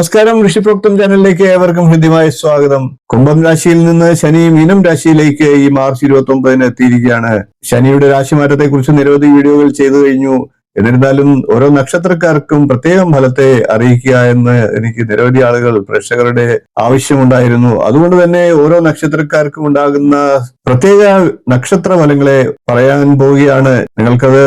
നമസ്കാരം. ഋഷിപ്രോക്തം ചാനലിലേക്ക് ഏവർക്കും ഹൃദ്യമായ സ്വാഗതം. കുംഭം രാശിയിൽ നിന്ന് ശനി മീനം രാശിയിലേക്ക് ഈ മാർച്ച് 29 എത്തിയിരിക്കുകയാണ്. ശനിയുടെ രാശിമാറ്റത്തെ കുറിച്ച് നിരവധി വീഡിയോകൾ ചെയ്തു കഴിഞ്ഞു. എന്നിരുന്നാലും ഓരോ നക്ഷത്രക്കാർക്കും പ്രത്യേകം ഫലത്തെ അറിയിക്കുക എന്ന് എനിക്ക് നിരവധി ആളുകൾ പ്രേക്ഷകരുടെ ആവശ്യമുണ്ടായിരുന്നു. അതുകൊണ്ട് തന്നെ ഓരോ നക്ഷത്രക്കാർക്കും ഉണ്ടാകുന്ന പ്രത്യേക നക്ഷത്ര ഫലങ്ങളെ പറയാൻ പോവുകയാണ്. നിങ്ങൾക്കത്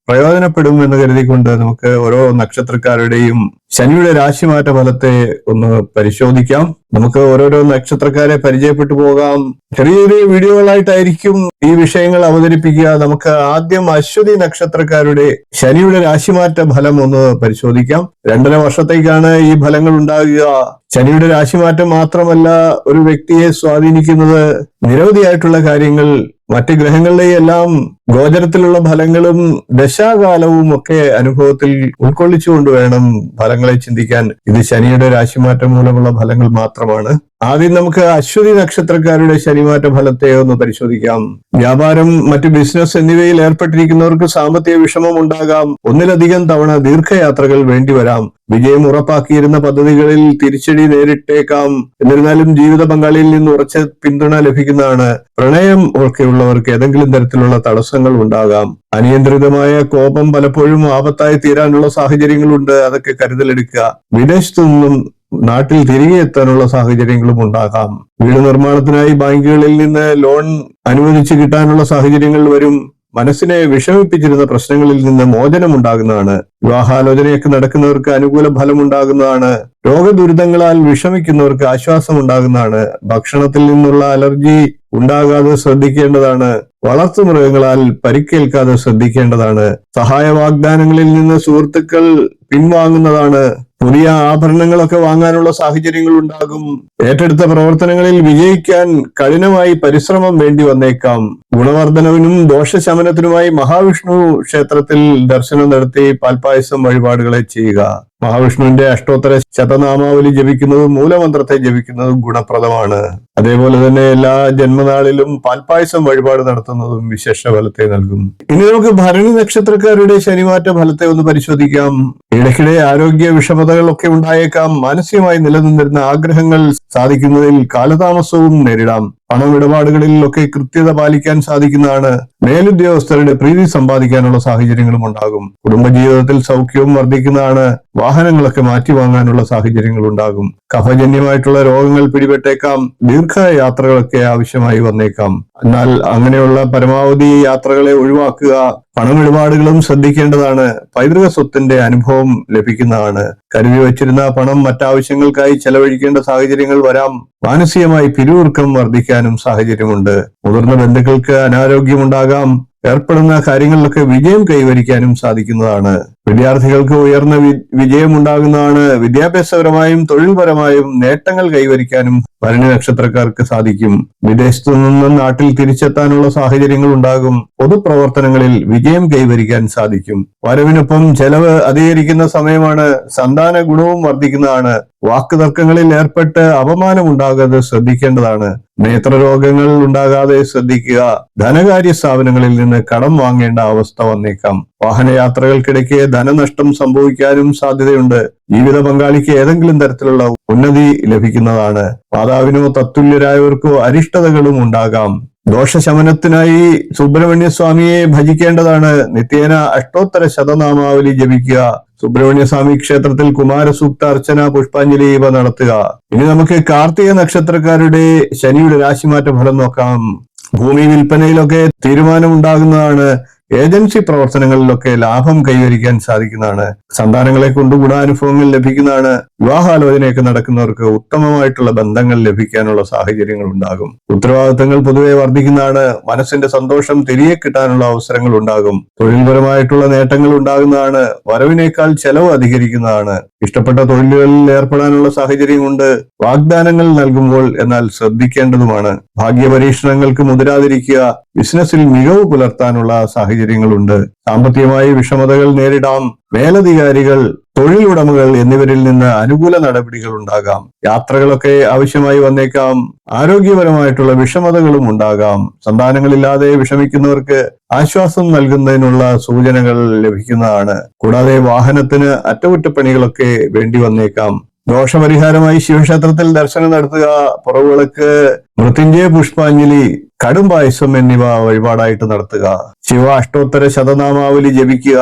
പ്രയോജനപ്പെടും എന്ന് കരുതിക്കൊണ്ട് നമുക്ക് ഓരോ നക്ഷത്രക്കാരുടെയും ശനിയുടെ രാശിമാറ്റ ഫലത്തെ ഒന്ന് പരിശോധിക്കാം. നമുക്ക് ഓരോരോ നക്ഷത്രക്കാരെ പരിചയപ്പെട്ടു പോകാം. ചെറിയ ചെറിയ വീഡിയോകളായിട്ടായിരിക്കും ഈ വിഷയങ്ങൾ അവതരിപ്പിക്കുക. നമുക്ക് ആദ്യം അശ്വതി നക്ഷത്രക്കാരുടെ ശനിയുടെ രാശിമാറ്റ ഫലം ഒന്ന് പരിശോധിക്കാം. 2.5 വർഷത്തേക്കാണ് ഈ ഫലങ്ങൾ ഉണ്ടാകുക. ശനിയുടെ രാശിമാറ്റം മാത്രമല്ല ഒരു വ്യക്തിയെ സ്വാധീനിക്കുന്നത് നിരവധിയായിട്ടുള്ള കാര്യങ്ങൾ, മറ്റ് ഗ്രഹങ്ങളുടെ എല്ലാം ഗോചരത്തിലുള്ള ഫലങ്ങളും ദശാകാലവും ഒക്കെ അനുഭവത്തിൽ ഉൾക്കൊള്ളിച്ചുകൊണ്ട് വേണം ഫലങ്ങളെ ചിന്തിക്കാൻ. ഇത് ശനിയുടെ രാശിമാറ്റം മൂലമുള്ള ഫലങ്ങൾ മാത്രമാണ്. ആദ്യം നമുക്ക് അശ്വതി നക്ഷത്രക്കാരുടെ ശനിമാറ്റ ഫലത്തെ ഒന്ന് പരിശോധിക്കാം. വ്യാപാരം, മറ്റു ബിസിനസ് എന്നിവയിൽ ഏർപ്പെട്ടിരിക്കുന്നവർക്ക് സാമ്പത്തിക വിഷമം ഉണ്ടാകാം. ഒന്നിലധികം തവണ ദീർഘയാത്രകൾ വേണ്ടിവരാം. വിജയം ഉറപ്പാക്കിയിരുന്ന പദ്ധതികളിൽ തിരിച്ചടി നേരിട്ടേക്കാം. എന്നിരുന്നാലും ജീവിത പങ്കാളിയിൽ നിന്ന് ഉറച്ച പിന്തുണ ലഭിക്കുന്നതാണ്. പ്രണയം ഒക്കെയുള്ളവർക്ക് ഏതെങ്കിലും തരത്തിലുള്ള തടസ്സങ്ങൾ ഉണ്ടാകാം. അനിയന്ത്രിതമായ കോപം പലപ്പോഴും ആപത്തായി തീരാനുള്ള സാഹചര്യങ്ങളുണ്ട്. അതൊക്കെ കരുതലെടുക്കുക. വിദേശത്തു നിന്നും നാട്ടിൽ തിരികെ എത്താനുള്ള സാഹചര്യങ്ങളും ഉണ്ടാകാം. വീട് നിർമ്മാണത്തിനായി ബാങ്കുകളിൽ നിന്ന് ലോൺ അനുവദിച്ചു കിട്ടാനുള്ള സാഹചര്യങ്ങൾ വരും. മനസ്സിനെ വിഷമിപ്പിച്ചിരുന്ന പ്രശ്നങ്ങളിൽ നിന്ന് മോചനം ഉണ്ടാകുന്നതാണ്. വിവാഹാലോചനയൊക്കെ നടക്കുന്നവർക്ക് അനുകൂല ഫലം ഉണ്ടാകുന്നതാണ്. രോഗദുരിതങ്ങളാൽ വിഷമിക്കുന്നവർക്ക് ആശ്വാസം ഉണ്ടാകുന്നതാണ്. ഭക്ഷണത്തിൽ നിന്നുള്ള അലർജി ഉണ്ടാകാതെ ശ്രദ്ധിക്കേണ്ടതാണ്. വളർത്തു മൃഗങ്ങളാൽ പരിക്കേൽക്കാതെ ശ്രദ്ധിക്കേണ്ടതാണ്. സഹായ വാഗ്ദാനങ്ങളിൽ നിന്ന് സുഹൃത്തുക്കൾ പിൻവാങ്ങുന്നതാണ്. പുതിയ ആഭരണങ്ങളൊക്കെ വാങ്ങാനുള്ള സാഹചര്യങ്ങൾ ഉണ്ടാകും. ഏറ്റെടുത്ത പ്രവർത്തനങ്ങളിൽ വിജയിക്കാൻ കഠിനമായി പരിശ്രമം വേണ്ടി വന്നേക്കാം. ഗുണവർദ്ധനവിനും ദോഷശമനത്തിനുമായി മഹാവിഷ്ണു ക്ഷേത്രത്തിൽ ദർശനം നടത്തി പാൽപായസം വഴിപാടുകളെ ചെയ്യുക. മഹാവിഷ്ണുവിന്റെ അഷ്ടോത്തര ശതനാമാവലി ജപിക്കുന്നതും മൂലമന്ത്രത്തെ ജപിക്കുന്നതും ഗുണപ്രദമാണ്. അതേപോലെ തന്നെ എല്ലാ ജന്മനാളിലും പാൽപായസം വഴിപാട് നടത്തുന്നതും വിശേഷ ഫലത്തെ നൽകും. ഇനി നമുക്ക് ഭരണി നക്ഷത്രക്കാരുടെ ശനിമാറ്റ ഫലത്തെ ഒന്ന് പരിശോധിക്കാം. ഇടയ്ക്കിടെ ആരോഗ്യ വിഷമതകളൊക്കെ ഉണ്ടായേക്കാം. മാനസികമായി നിലനിന്നിരുന്ന ആഗ്രഹങ്ങൾ സാധിക്കുന്നതിൽ കാലതാമസവും നേരിടാം. പണമിടപാടുകളിലൊക്കെ കൃത്യത പാലിക്കാൻ സാധിക്കുന്നതാണ്. മേലുദ്യോഗസ്ഥരുടെ പ്രീതി സമ്പാദിക്കാനുള്ള സാഹചര്യങ്ങളും ഉണ്ടാകും. കുടുംബജീവിതത്തിൽ സൗഖ്യവും വർദ്ധിക്കുന്നതാണ്. വാഹനങ്ങളൊക്കെ മാറ്റി വാങ്ങാനുള്ള സാഹചര്യങ്ങൾ ഉണ്ടാകും. കഫജന്യമായിട്ടുള്ള രോഗങ്ങൾ പിടിപെട്ടേക്കാം. ദീർഘയാത്രകളൊക്കെ ആവശ്യമായി വന്നേക്കാം. എന്നാൽ അങ്ങനെയുള്ള പരമാവധി യാത്രകളെ ഒഴിവാക്കുക. പണമിടപാടുകളും ശ്രദ്ധിക്കേണ്ടതാണ്. പൈതൃക സ്വത്തിന്റെ അനുഭവം ലഭിക്കുന്നതാണ്. കരുതി വച്ചിരുന്ന പണം മറ്റാവശ്യങ്ങൾക്കായി ചെലവഴിക്കേണ്ട സാഹചര്യങ്ങൾ വരാം. മാനസികമായി പിരിമുറുക്കം വർദ്ധിക്കാനും സാഹചര്യമുണ്ട്. മുതിർന്ന ബന്ധുക്കൾക്ക് അനാരോഗ്യമുണ്ടാകാം. ഏർപ്പെടുന്ന കാര്യങ്ങളിലൊക്കെ വിജയം കൈവരിക്കാനും സാധിക്കുന്നതാണ്. വിദ്യാർത്ഥികൾക്ക് ഉയർന്ന വിജയം ഉണ്ടാകുന്നതാണ്. വിദ്യാഭ്യാസപരമായും തൊഴിൽപരമായും നേട്ടങ്ങൾ കൈവരിക്കാനും ഭരണി നക്ഷത്രക്കാർക്ക് സാധിക്കും. വിദേശത്തു നിന്നും നാട്ടിൽ തിരിച്ചെത്താനുള്ള സാഹചര്യങ്ങൾ ഉണ്ടാകും. പൊതുപ്രവർത്തനങ്ങളിൽ വിജയം കൈവരിക്കാൻ സാധിക്കും. വരവിനൊപ്പം ചെലവ് അധികരിക്കുന്ന സമയമാണ്. സന്താന ഗുണവും വർദ്ധിക്കുന്നതാണ്. വാക്കുതർക്കങ്ങളിൽ ഏർപ്പെട്ട് അപമാനം ഉണ്ടാകാതെ ശ്രദ്ധിക്കേണ്ടതാണ്. നേത്രരോഗങ്ങൾ ഉണ്ടാകാതെ ശ്രദ്ധിക്കുക. ധനകാര്യ സ്ഥാപനങ്ങളിൽ നിന്ന് കടം വാങ്ങേണ്ട അവസ്ഥ വന്നേക്കാം. വാഹനയാത്രകൾക്കിടയ്ക്ക് ധനനഷ്ടം സംഭവിക്കാനും സാധ്യതയുണ്ട്. ജീവിത പങ്കാളിക്ക് ഏതെങ്കിലും തരത്തിലുള്ള ഉന്നതി ലഭിക്കുന്നതാണ്. മാതാവിനോ തത്തുല്യരായവർക്കോ അരിഷ്ടതകളും ഉണ്ടാകാം. ദോഷശമനത്തിനായി സുബ്രഹ്മണ്യ സ്വാമിയെ ഭജിക്കേണ്ടതാണ്. നിത്യേന അഷ്ടോത്തര ശതനാമാവലി ജപിക്കുക. സുബ്രഹ്മണ്യ സ്വാമി ക്ഷേത്രത്തിൽ കുമാരസൂക്ത അർച്ചന, പുഷ്പാഞ്ജലി ഇവ നടത്തുക. ഇനി നമുക്ക് കാർത്തിക നക്ഷത്രക്കാരുടെ ശനിയുടെ രാശിമാറ്റ ഫലം നോക്കാം. ഭൂമി വിൽപ്പനയിലൊക്കെ തീരുമാനം ഉണ്ടാകുന്നതാണ്. ഏജൻസി പ്രവർത്തനങ്ങളിലൊക്കെ ലാഭം കൈവരിക്കാൻ സാധിക്കുന്നതാണ്. സന്താനങ്ങളെ കൊണ്ട് ഗുണാനുഭവങ്ങൾ ലഭിക്കുന്നതാണ്. വിവാഹാലോചനയൊക്കെ നടക്കുന്നവർക്ക് ഉത്തമമായിട്ടുള്ള ബന്ധങ്ങൾ ലഭിക്കാനുള്ള സാഹചര്യങ്ങൾ ഉണ്ടാകും. ഉത്തരവാദിത്തങ്ങൾ പൊതുവെ വർദ്ധിക്കുന്നതാണ്. മനസ്സിന്റെ സന്തോഷം തിരികെ കിട്ടാനുള്ള അവസരങ്ങൾ ഉണ്ടാകും. തൊഴിൽപരമായിട്ടുള്ള നേട്ടങ്ങൾ ഉണ്ടാകുന്നതാണ്. വരവിനേക്കാൾ ചെലവ് അധികരിക്കുന്നതാണ്. ഇഷ്ടപ്പെട്ട തൊഴിലുകളിൽ ഏർപ്പെടാനുള്ള സാഹചര്യമുണ്ട്. വാഗ്ദാനങ്ങൾ നൽകുമ്പോൾ എന്നാൽ ശ്രദ്ധിക്കേണ്ടതുമാണ്. ഭാഗ്യപരീക്ഷണങ്ങൾക്ക് മുതിരാതിരിക്കുക. ബിസിനസ്സിൽ മികവ് പുലർത്താനുള്ള സാഹചര്യങ്ങളുണ്ട്. സാമ്പത്തികമായി വിഷമതകൾ നേരിടാം. മേലധികാരികൾ, തൊഴിലുടമകൾ എന്നിവരിൽ നിന്ന് അനുകൂല നടപടികൾ ഉണ്ടാകാം. യാത്രകളൊക്കെ ആവശ്യമായി വന്നേക്കാം. ആരോഗ്യപരമായിട്ടുള്ള വിഷമതകളും ഉണ്ടാകാം. സന്താനങ്ങളില്ലാതെ വിഷമിക്കുന്നവർക്ക് ആശ്വാസം നൽകുന്നതിനുള്ള സൂചനകൾ ലഭിക്കുന്നതാണ്. കൂടാതെ വാഹനത്തിന് അറ്റകുറ്റപ്പണികളൊക്കെ വേണ്ടി വന്നേക്കാം. ദോഷപരിഹാരമായി ശിവക്ഷേത്രത്തിൽ ദർശനം നടത്തുക, പുറവിളക്ക്, മൃത്യുഞ്ജയ പുഷ്പാഞ്ജലി, കടും പായസം എന്നിവ വഴിപാടായിട്ട് നടത്തുക. ശിവ അഷ്ടോത്തര ശതനാമാവലി ജപിക്കുക.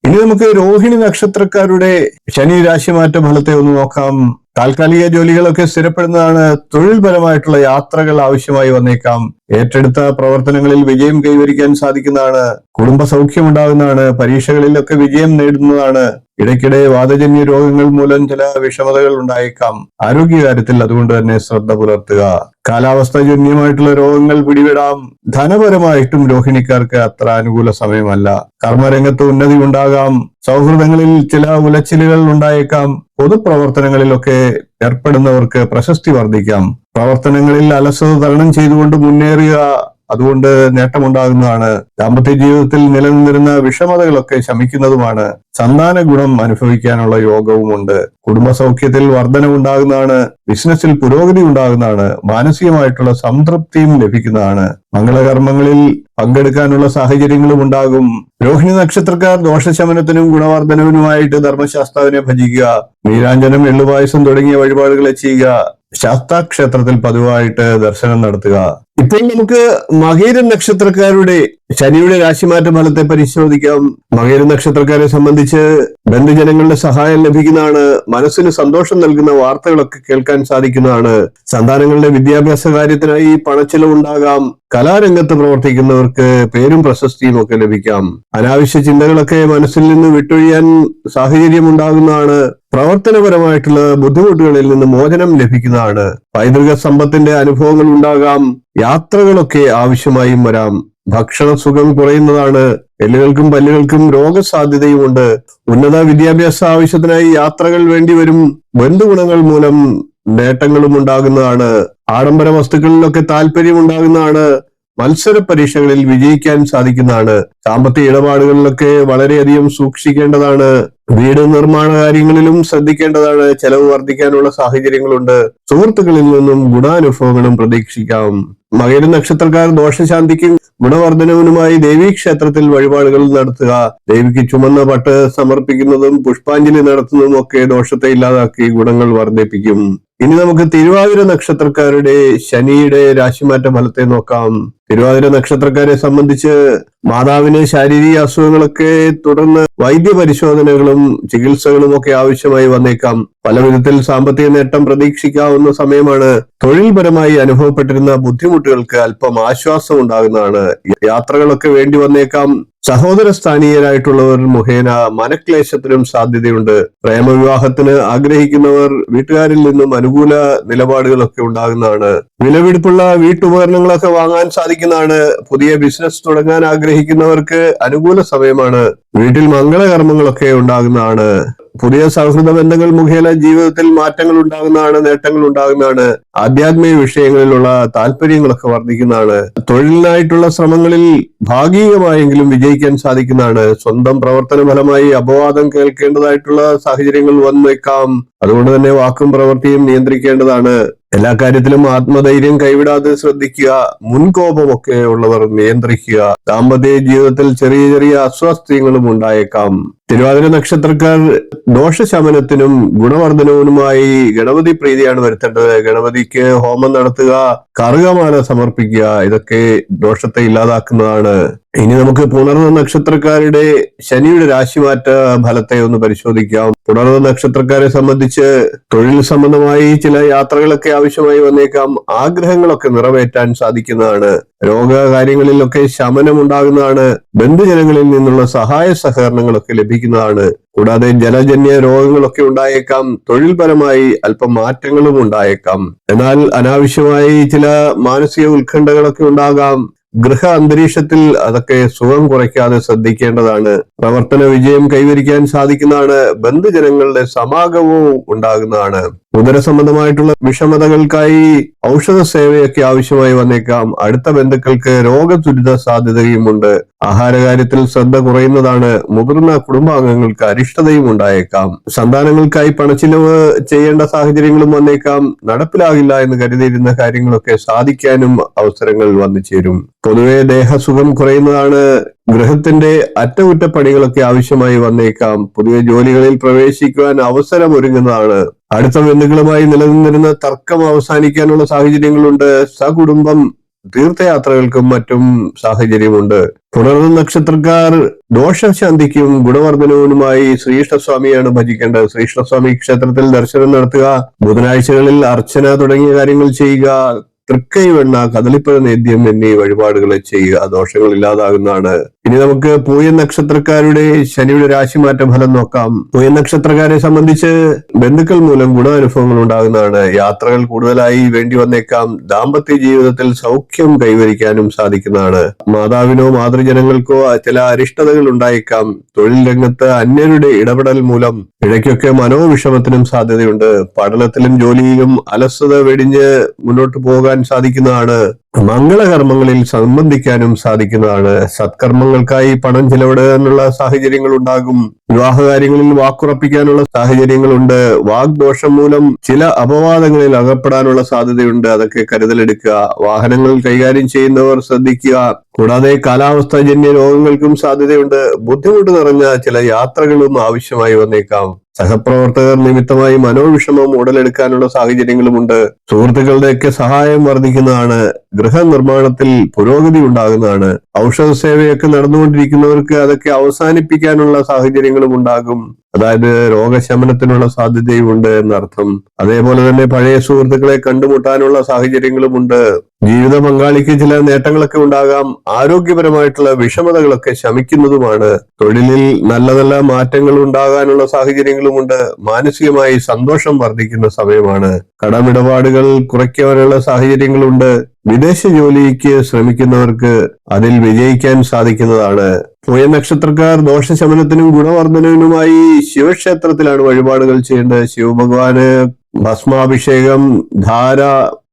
ഇനി നമുക്ക് രോഹിണി നക്ഷത്രക്കാരുടെ ശനി രാശിമാറ്റ ഫലത്തെ ഒന്ന് നോക്കാം. താൽക്കാലിക ജോലികളൊക്കെ സ്ഥിരപ്പെടുന്നതാണ്. തൊഴിൽപരമായിട്ടുള്ള യാത്രകൾ ആവശ്യമായി വന്നേക്കാം. ഏറ്റെടുത്ത പ്രവർത്തനങ്ങളിൽ വിജയം കൈവരിക്കാൻ സാധിക്കുന്നതാണ്. കുടുംബ സൗഖ്യം ഉണ്ടാകുന്നതാണ്. പരീക്ഷകളിലൊക്കെ വിജയം നേടുന്നതാണ്. ഇടയ്ക്കിടെ വാതജന്യ രോഗങ്ങൾ മൂലം ചില വിഷമതകൾ ഉണ്ടായേക്കാം. ആരോഗ്യകാര്യത്തിൽ അതുകൊണ്ട് തന്നെ ശ്രദ്ധ പുലർത്തുക. കാലാവസ്ഥാജന്യമായിട്ടുള്ള രോഗങ്ങൾ പിടിപെടാം. ധനപരമായിട്ടും രോഹിണിക്കാർക്ക് അത്ര അനുകൂല സമയമല്ല. കർമ്മരംഗത്ത് ഉന്നതി ഉണ്ടാകാം. സൗഹൃദങ്ങളിൽ ചില ഉലച്ചിലുകൾ ഉണ്ടായേക്കാം. പൊതുപ്രവർത്തനങ്ങളിലൊക്കെ ഏർപ്പെടുന്നവർക്ക് പ്രശസ്തി വർദ്ധിക്കാം. പ്രവർത്തനങ്ങളിൽ അലസത തരണം ചെയ്തുകൊണ്ട് മുന്നേറുക. അതുകൊണ്ട് നേട്ടമുണ്ടാകുന്നതാണ്. ദാമ്പത്യ ജീവിതത്തിൽ നിലനിന്നിരുന്ന വിഷമതകളൊക്കെ ശമിക്കുന്നതുമാണ്. സന്താന ഗുണം അനുഭവിക്കാനുള്ള യോഗവുമുണ്ട്. കുടുംബ സൗഖ്യത്തിൽ വർധനവുണ്ടാകുന്നതാണ്. ബിസിനസ്സിൽ പുരോഗതി ഉണ്ടാകുന്നതാണ്. മാനസികമായിട്ടുള്ള സംതൃപ്തിയും ലഭിക്കുന്നതാണ്. മംഗളകർമ്മങ്ങളിൽ പങ്കെടുക്കാനുള്ള സാഹചര്യങ്ങളും ഉണ്ടാകും. രോഹിണി നക്ഷത്രക്കാർ ദോഷശമനത്തിനും ഗുണവർദ്ധനവിനുമായിട്ട് ധർമ്മശാസ്താവിനെ ഭജിക്കുക. നീരാഞ്ജനം, എള്ളുപായസം തുടങ്ങിയ വഴിപാടുകളെ ചെയ്യുക. ശാസ്താക്ഷേത്രത്തിൽ പതിവായിട്ട് ദർശനം നടത്തുക. ഇപ്പോൾ നമുക്ക് മകീര നക്ഷത്രക്കാരുടെ ശനിയുടെ രാശിമാറ്റ ഫലത്തെ പരിശോധിക്കാം. മകീര നക്ഷത്രക്കാരെ സംബന്ധിച്ച് ബന്ധുജനങ്ങളുടെ സഹായം ലഭിക്കുന്നതാണ്. മനസ്സിന് സന്തോഷം നൽകുന്ന വാർത്തകളൊക്കെ കേൾക്കാൻ സാധിക്കുന്നതാണ്. സന്താനങ്ങളുടെ വിദ്യാഭ്യാസ കാര്യത്തിനായി പണച്ചിലവുണ്ടാകാം. കലാരംഗത്ത് പ്രവർത്തിക്കുന്നവർക്ക് പേരും പ്രശസ്തിയും ഒക്കെ ലഭിക്കാം. അനാവശ്യ ചിന്തകളൊക്കെ മനസ്സിൽ നിന്ന് വിട്ടൊഴിയാൻ സാഹചര്യം ഉണ്ടാകുന്നതാണ്. പ്രവർത്തനപരമായിട്ടുള്ള ബുദ്ധിമുട്ടുകളിൽ നിന്ന് മോചനം ലഭിക്കുന്നതാണ്. പൈതൃക സമ്പത്തിന്റെ അനുഭവങ്ങൾ ഉണ്ടാകാം. യാത്രകളൊക്കെ ആവശ്യമായും വരാം. ഭക്ഷണ സുഖം കുറയുന്നതാണ്. എല്ലുകൾക്കും പല്ലുകൾക്കും രോഗസാധ്യതയുമുണ്ട്. ഉന്നത വിദ്യാഭ്യാസ ആവശ്യത്തിനായി യാത്രകൾ വേണ്ടിവരും. ബന്ധുഗുണങ്ങൾ മൂലം നേട്ടങ്ങളും ഉണ്ടാകുന്നതാണ്. ആഡംബര വസ്തുക്കളിലൊക്കെ താല്പര്യം ഉണ്ടാകുന്നതാണ്. മത്സര പരീക്ഷകളിൽ വിജയിക്കാൻ സാധിക്കുന്നതാണ്. സാമ്പത്തിക ഇടപാടുകളിലൊക്കെ വളരെയധികം സൂക്ഷിക്കേണ്ടതാണ്. വീട് നിർമ്മാണ കാര്യങ്ങളിലും ശ്രദ്ധിക്കേണ്ടതാണ്. ചെലവ് വർദ്ധിക്കാനുള്ള സാഹചര്യങ്ങളുണ്ട്. സുഹൃത്തുക്കളിൽ നിന്നും ഗുണാനുഭവങ്ങളും പ്രതീക്ഷിക്കാം. മകര നക്ഷത്രക്കാർ ദോഷശാന്തിക്കും ഗുണവർദ്ധനവിനുമായി ദേവീക്ഷേത്രത്തിൽ വഴിപാടുകൾ നടത്തുക. ദേവിക്ക് ചുമന്ന പട്ട് സമർപ്പിക്കുന്നതും പുഷ്പാഞ്ജലി നടത്തുന്നതും ഒക്കെ ദോഷത്തെ ഇല്ലാതാക്കി ഗുണങ്ങൾ വർദ്ധിപ്പിക്കും. ഇനി നമുക്ക് തിരുവാതിര നക്ഷത്രക്കാരുടെ ശനിയുടെ രാശിമാറ്റ ഫലത്തെ നോക്കാം. തിരുവാതിര നക്ഷത്രക്കാരെ സംബന്ധിച്ച് മാതാവിന് ശാരീരിക അസുഖങ്ങളൊക്കെ തുടർന്ന് വൈദ്യ പരിശോധനകളും ചികിത്സകളും ഒക്കെ ആവശ്യമായി വന്നേക്കാം. പല വിധത്തിൽ സാമ്പത്തിക നേട്ടം പ്രതീക്ഷിക്കാവുന്ന സമയമാണ്. തൊഴിൽപരമായി അനുഭവപ്പെട്ടിരുന്ന ബുദ്ധിമുട്ടുകൾക്ക് അല്പം ആശ്വാസം ഉണ്ടാകുന്നതാണ്. യാത്രകളൊക്കെ വേണ്ടി വന്നേക്കാം. സഹോദര സ്ഥാനീയരായിട്ടുള്ളവർ മുഖേന മനക്ലേശത്തിനും സാധ്യതയുണ്ട്. പ്രേമവിവാഹത്തിന് ആഗ്രഹിക്കുന്നവർ വീട്ടുകാരിൽ നിന്നും അനുകൂല നിലപാടുകളൊക്കെ ഉണ്ടാകുന്നതാണ്. വിലപിടിപ്പുള്ള വീട്ടുപകരണങ്ങളൊക്കെ വാങ്ങാൻ സാധിക്കുന്നതാണ്. പുതിയ ബിസിനസ് തുടങ്ങാൻ ആഗ്രഹിക്കുന്നവർക്ക് അനുകൂല സമയമാണ്. വീട്ടിൽ മംഗളകർമ്മങ്ങളൊക്കെ ഉണ്ടാകുന്നതാണ്. പുതിയ സൗഹൃദ ബന്ധങ്ങൾ മുഖേന ജീവിതത്തിൽ മാറ്റങ്ങൾ ഉണ്ടാകുന്നതാണ്. നേട്ടങ്ങൾ ഉണ്ടാകുന്നതാണ്. ആധ്യാത്മിക വിഷയങ്ങളിലുള്ള താല്പര്യങ്ങളൊക്കെ വർദ്ധിക്കുന്നതാണ്. തൊഴിലിനായിട്ടുള്ള ശ്രമങ്ങളിൽ ഭാഗികമായെങ്കിലും വിജയിക്കാൻ സാധിക്കുന്നതാണ്. സ്വന്തം പ്രവർത്തന ഫലമായി അപവാദം കേൾക്കേണ്ടതായിട്ടുള്ള സാഹചര്യങ്ങൾ വന്നേക്കാം. അതുകൊണ്ട് തന്നെ വാക്കും പ്രവൃത്തിയും നിയന്ത്രിക്കേണ്ടതാണ്. എല്ലാ കാര്യത്തിലും ആത്മധൈര്യം കൈവിടാതെ ശ്രദ്ധിക്കുക. മുൻകോപമൊക്കെ ഉള്ളവർ നിയന്ത്രിക്കുക. ദാമ്പത്യ ജീവിതത്തിൽ ചെറിയ ചെറിയ അസ്വാസ്ഥ്യങ്ങളും ഉണ്ടായേക്കാം. തിരുവാതിര നക്ഷത്രക്കാർ ദോഷശമനത്തിനും ഗുണവർദ്ധനവിനുമായി ഗണപതി പ്രീതിയാണ് വരുത്തേണ്ടത്. ഗണപതിക്ക് ഹോമം നടത്തുക, കറുകമാല സമർപ്പിക്കുക. ഇതൊക്കെ ദോഷത്തെ ഇല്ലാതാക്കുന്നതാണ്. ഇനി നമുക്ക് പുണർന്ന നക്ഷത്രക്കാരുടെ ശനിയുടെ രാശിമാറ്റ ഫലത്തെ ഒന്ന് പരിശോധിക്കാം. പുണർന്ന നക്ഷത്രക്കാരെ സംബന്ധിച്ച് തൊഴിൽ സംബന്ധമായി ചില യാത്രകളൊക്കെ ആവശ്യമായി വന്നേക്കാം. ആഗ്രഹങ്ങളൊക്കെ നിറവേറ്റാൻ സാധിക്കുന്നതാണ്. രോഗകാര്യങ്ങളിലൊക്കെ ശമനം ഉണ്ടാകുന്നതാണ്. ബന്ധുജനങ്ങളിൽ നിന്നുള്ള സഹായ സഹകരണങ്ങളൊക്കെ ലഭിക്കുന്നതാണ്. കൂടാതെ ജലജന്യ രോഗങ്ങളൊക്കെ ഉണ്ടായേക്കാം. തൊഴിൽപരമായി അല്പം മാറ്റങ്ങളും ഉണ്ടായേക്കാം. എന്നാൽ അനാവശ്യമായി ചില മാനസിക ഉത്കണ്ഠകളൊക്കെ ഉണ്ടാകാം. ഗൃഹ അന്തരീക്ഷത്തിൽ അതൊക്കെ സുഖം കുറയ്ക്കാതെ ശ്രദ്ധിക്കേണ്ടതാണ്. പ്രവർത്തന വിജയം കൈവരിക്കാൻ സാധിക്കുന്നതാണ്. ബന്ധുജനങ്ങളുടെ സമാഗമവും ഉണ്ടാകുന്നതാണ്. ഉദര സംബന്ധമായിട്ടുള്ള വിഷമതകൾക്കായി ഔഷധ സേവയൊക്കെ ആവശ്യമായി വന്നേക്കാം. അടുത്ത ബന്ധുക്കൾക്ക് രോഗദുരിത സാധ്യതയുമുണ്ട്. ആഹാരകാര്യത്തിൽ ശ്രദ്ധ കുറയുന്നതാണ്. മുതിർന്ന കുടുംബാംഗങ്ങൾക്ക് അരിഷ്ടതയും ഉണ്ടായേക്കാം. സന്താനങ്ങൾക്കായി പണച്ചിലവ് ചെയ്യേണ്ട സാഹചര്യങ്ങളും വന്നേക്കാം. നടപ്പിലാകില്ല എന്ന് കരുതിയിരുന്ന കാര്യങ്ങളൊക്കെ സാധിക്കാനും അവസരങ്ങൾ വന്നു ചേരും. പൊതുവെ ദേഹസുഖം കുറയുന്നതാണ്. ഗൃഹത്തിന്റെ അറ്റകുറ്റപ്പണികളൊക്കെ ആവശ്യമായി വന്നേക്കാം. പുതിയ ജോലികളിൽ പ്രവേശിക്കുവാൻ അവസരം ഒരുങ്ങുന്നതാണ്. അടുത്ത ബന്ധുക്കളുമായി നിലനിന്നിരുന്ന തർക്കം അവസാനിക്കാനുള്ള സാഹചര്യങ്ങളുണ്ട്. സകുടുംബം തീർത്ഥയാത്രകൾക്കും മറ്റും സാഹചര്യമുണ്ട്. പുണർന്ന നക്ഷത്രക്കാർ ദോഷശാന്തിക്കും ഗുണവർദ്ധനവുമായി ശ്രീകൃഷ്ണസ്വാമിയാണ് ഭജിക്കേണ്ടത്. ശ്രീകൃഷ്ണസ്വാമി ക്ഷേത്രത്തിൽ ദർശനം നടത്തുക, ബുധനാഴ്ചകളിൽ അർച്ചന തുടങ്ങിയ കാര്യങ്ങൾ ചെയ്യുക, തൃക്കൈവെണ്ണ, കദളിപ്പഴ നേദ്യം എന്നീ വഴിപാടുകൾ ചെയ്യുക. ദോഷങ്ങൾ ഇല്ലാതാകുന്നതാണ്. ഇനി നമുക്ക് പൂയ നക്ഷത്രക്കാരുടെ ശനിയുടെ രാശിമാറ്റ ഫലം നോക്കാം. പൂയ നക്ഷത്രക്കാരെ സംബന്ധിച്ച് ബന്ധുക്കൾ മൂലം ഗുണാനുഭവങ്ങൾ ഉണ്ടാകുന്നതാണ്. യാത്രകൾ കൂടുതലായി വേണ്ടി വന്നേക്കാം. ദാമ്പത്യ ജീവിതത്തിൽ സൗഖ്യം കൈവരിക്കാനും സാധിക്കുന്നതാണ്. മാതാവിനോ മാതൃജനങ്ങൾക്കോ ചില അരിഷ്ടതകൾ ഉണ്ടായേക്കാം. തൊഴിൽ രംഗത്ത് അന്യരുടെ ഇടപെടൽ മൂലം ഇടയ്ക്കൊക്കെ മനോവിഷമത്തിനും സാധ്യതയുണ്ട്. പഠനത്തിലും ജോലിയിലും അലസത വെടിഞ്ഞ് മുന്നോട്ട് പോകാൻ സാധിക്കുന്നതാണ്. മംഗളകർമ്മങ്ങളിൽ സംബന്ധിക്കാനും സാധിക്കുന്നതാണ്. സത്കർമ്മങ്ങൾക്കായി പണം ചിലവിടാനുള്ള സാഹചര്യങ്ങൾ ഉണ്ടാകും. വിവാഹകാര്യങ്ങളിൽ വാക്കുറപ്പിക്കാനുള്ള സാഹചര്യങ്ങളുണ്ട്. വാഗ്ദോഷം മൂലം ചില അപവാദങ്ങളിൽ അകപ്പെടാനുള്ള സാധ്യതയുണ്ട്. അതൊക്കെ കരുതലെടുക്കുക. വാഹനങ്ങൾ കൈകാര്യം ചെയ്യുന്നവർ ശ്രദ്ധിക്കുക. കൂടാതെ കാലാവസ്ഥാജന്യ രോഗങ്ങൾക്കും സാധ്യതയുണ്ട്. ബുദ്ധിമുട്ട് നിറഞ്ഞ ചില യാത്രകളും ആവശ്യമായി വന്നേക്കാം. സഹപ്രവർത്തകർ നിമിത്തമായി മനോവിഷമം ഉടലെടുക്കാനുള്ള സാഹചര്യങ്ങളുമുണ്ട്. സുഹൃത്തുക്കളുടെയൊക്കെ സഹായം വർദ്ധിക്കുന്നതാണ്. ഗൃഹനിർമ്മാണത്തിൽ പുരോഗതി ഉണ്ടാകുന്നതാണ്. ഔഷധ സേവയൊക്കെ നടന്നുകൊണ്ടിരിക്കുന്നവർക്ക് അതൊക്കെ അവസാനിപ്പിക്കാനുള്ള സാഹചര്യങ്ങളും ഉണ്ടാകും. അതായത് രോഗശമനത്തിനുള്ള സാധ്യതയുമുണ്ട് എന്നർത്ഥം. അതേപോലെ തന്നെ പഴയ സുഹൃത്തുക്കളെ കണ്ടുമുട്ടാനുള്ള സാഹചര്യങ്ങളുമുണ്ട്. ജീവിത പങ്കാളിക്ക് ചില നേട്ടങ്ങളൊക്കെ ഉണ്ടാകാം. ആരോഗ്യപരമായിട്ടുള്ള വിഷമതകളൊക്കെ ശമിക്കുന്നതുമാണ്. തൊഴിലിൽ നല്ല നല്ല മാറ്റങ്ങൾ ഉണ്ടാകാനുള്ള സാഹചര്യങ്ങളുമുണ്ട്. മാനസികമായി സന്തോഷം വർദ്ധിക്കുന്ന സമയമാണ്. കടമിടപാടുകൾ കുറയ്ക്കാനുള്ള സാഹചര്യങ്ങളുണ്ട്. വിദേശ ജോലിക്ക് ശ്രമിക്കുന്നവർക്ക് അതിൽ വിജയിക്കാൻ സാധിക്കുന്നതാണ്. പൂയ നക്ഷത്രക്കാർ ദോഷശമനത്തിനും ഗുണവർദ്ധനവിനുമായി ശിവക്ഷേത്രത്തിലാണ് വഴിപാടുകൾ ചെയ്യേണ്ടത്. ശിവഭഗവാന് ഭസ്മാഭിഷേകം, ധാര,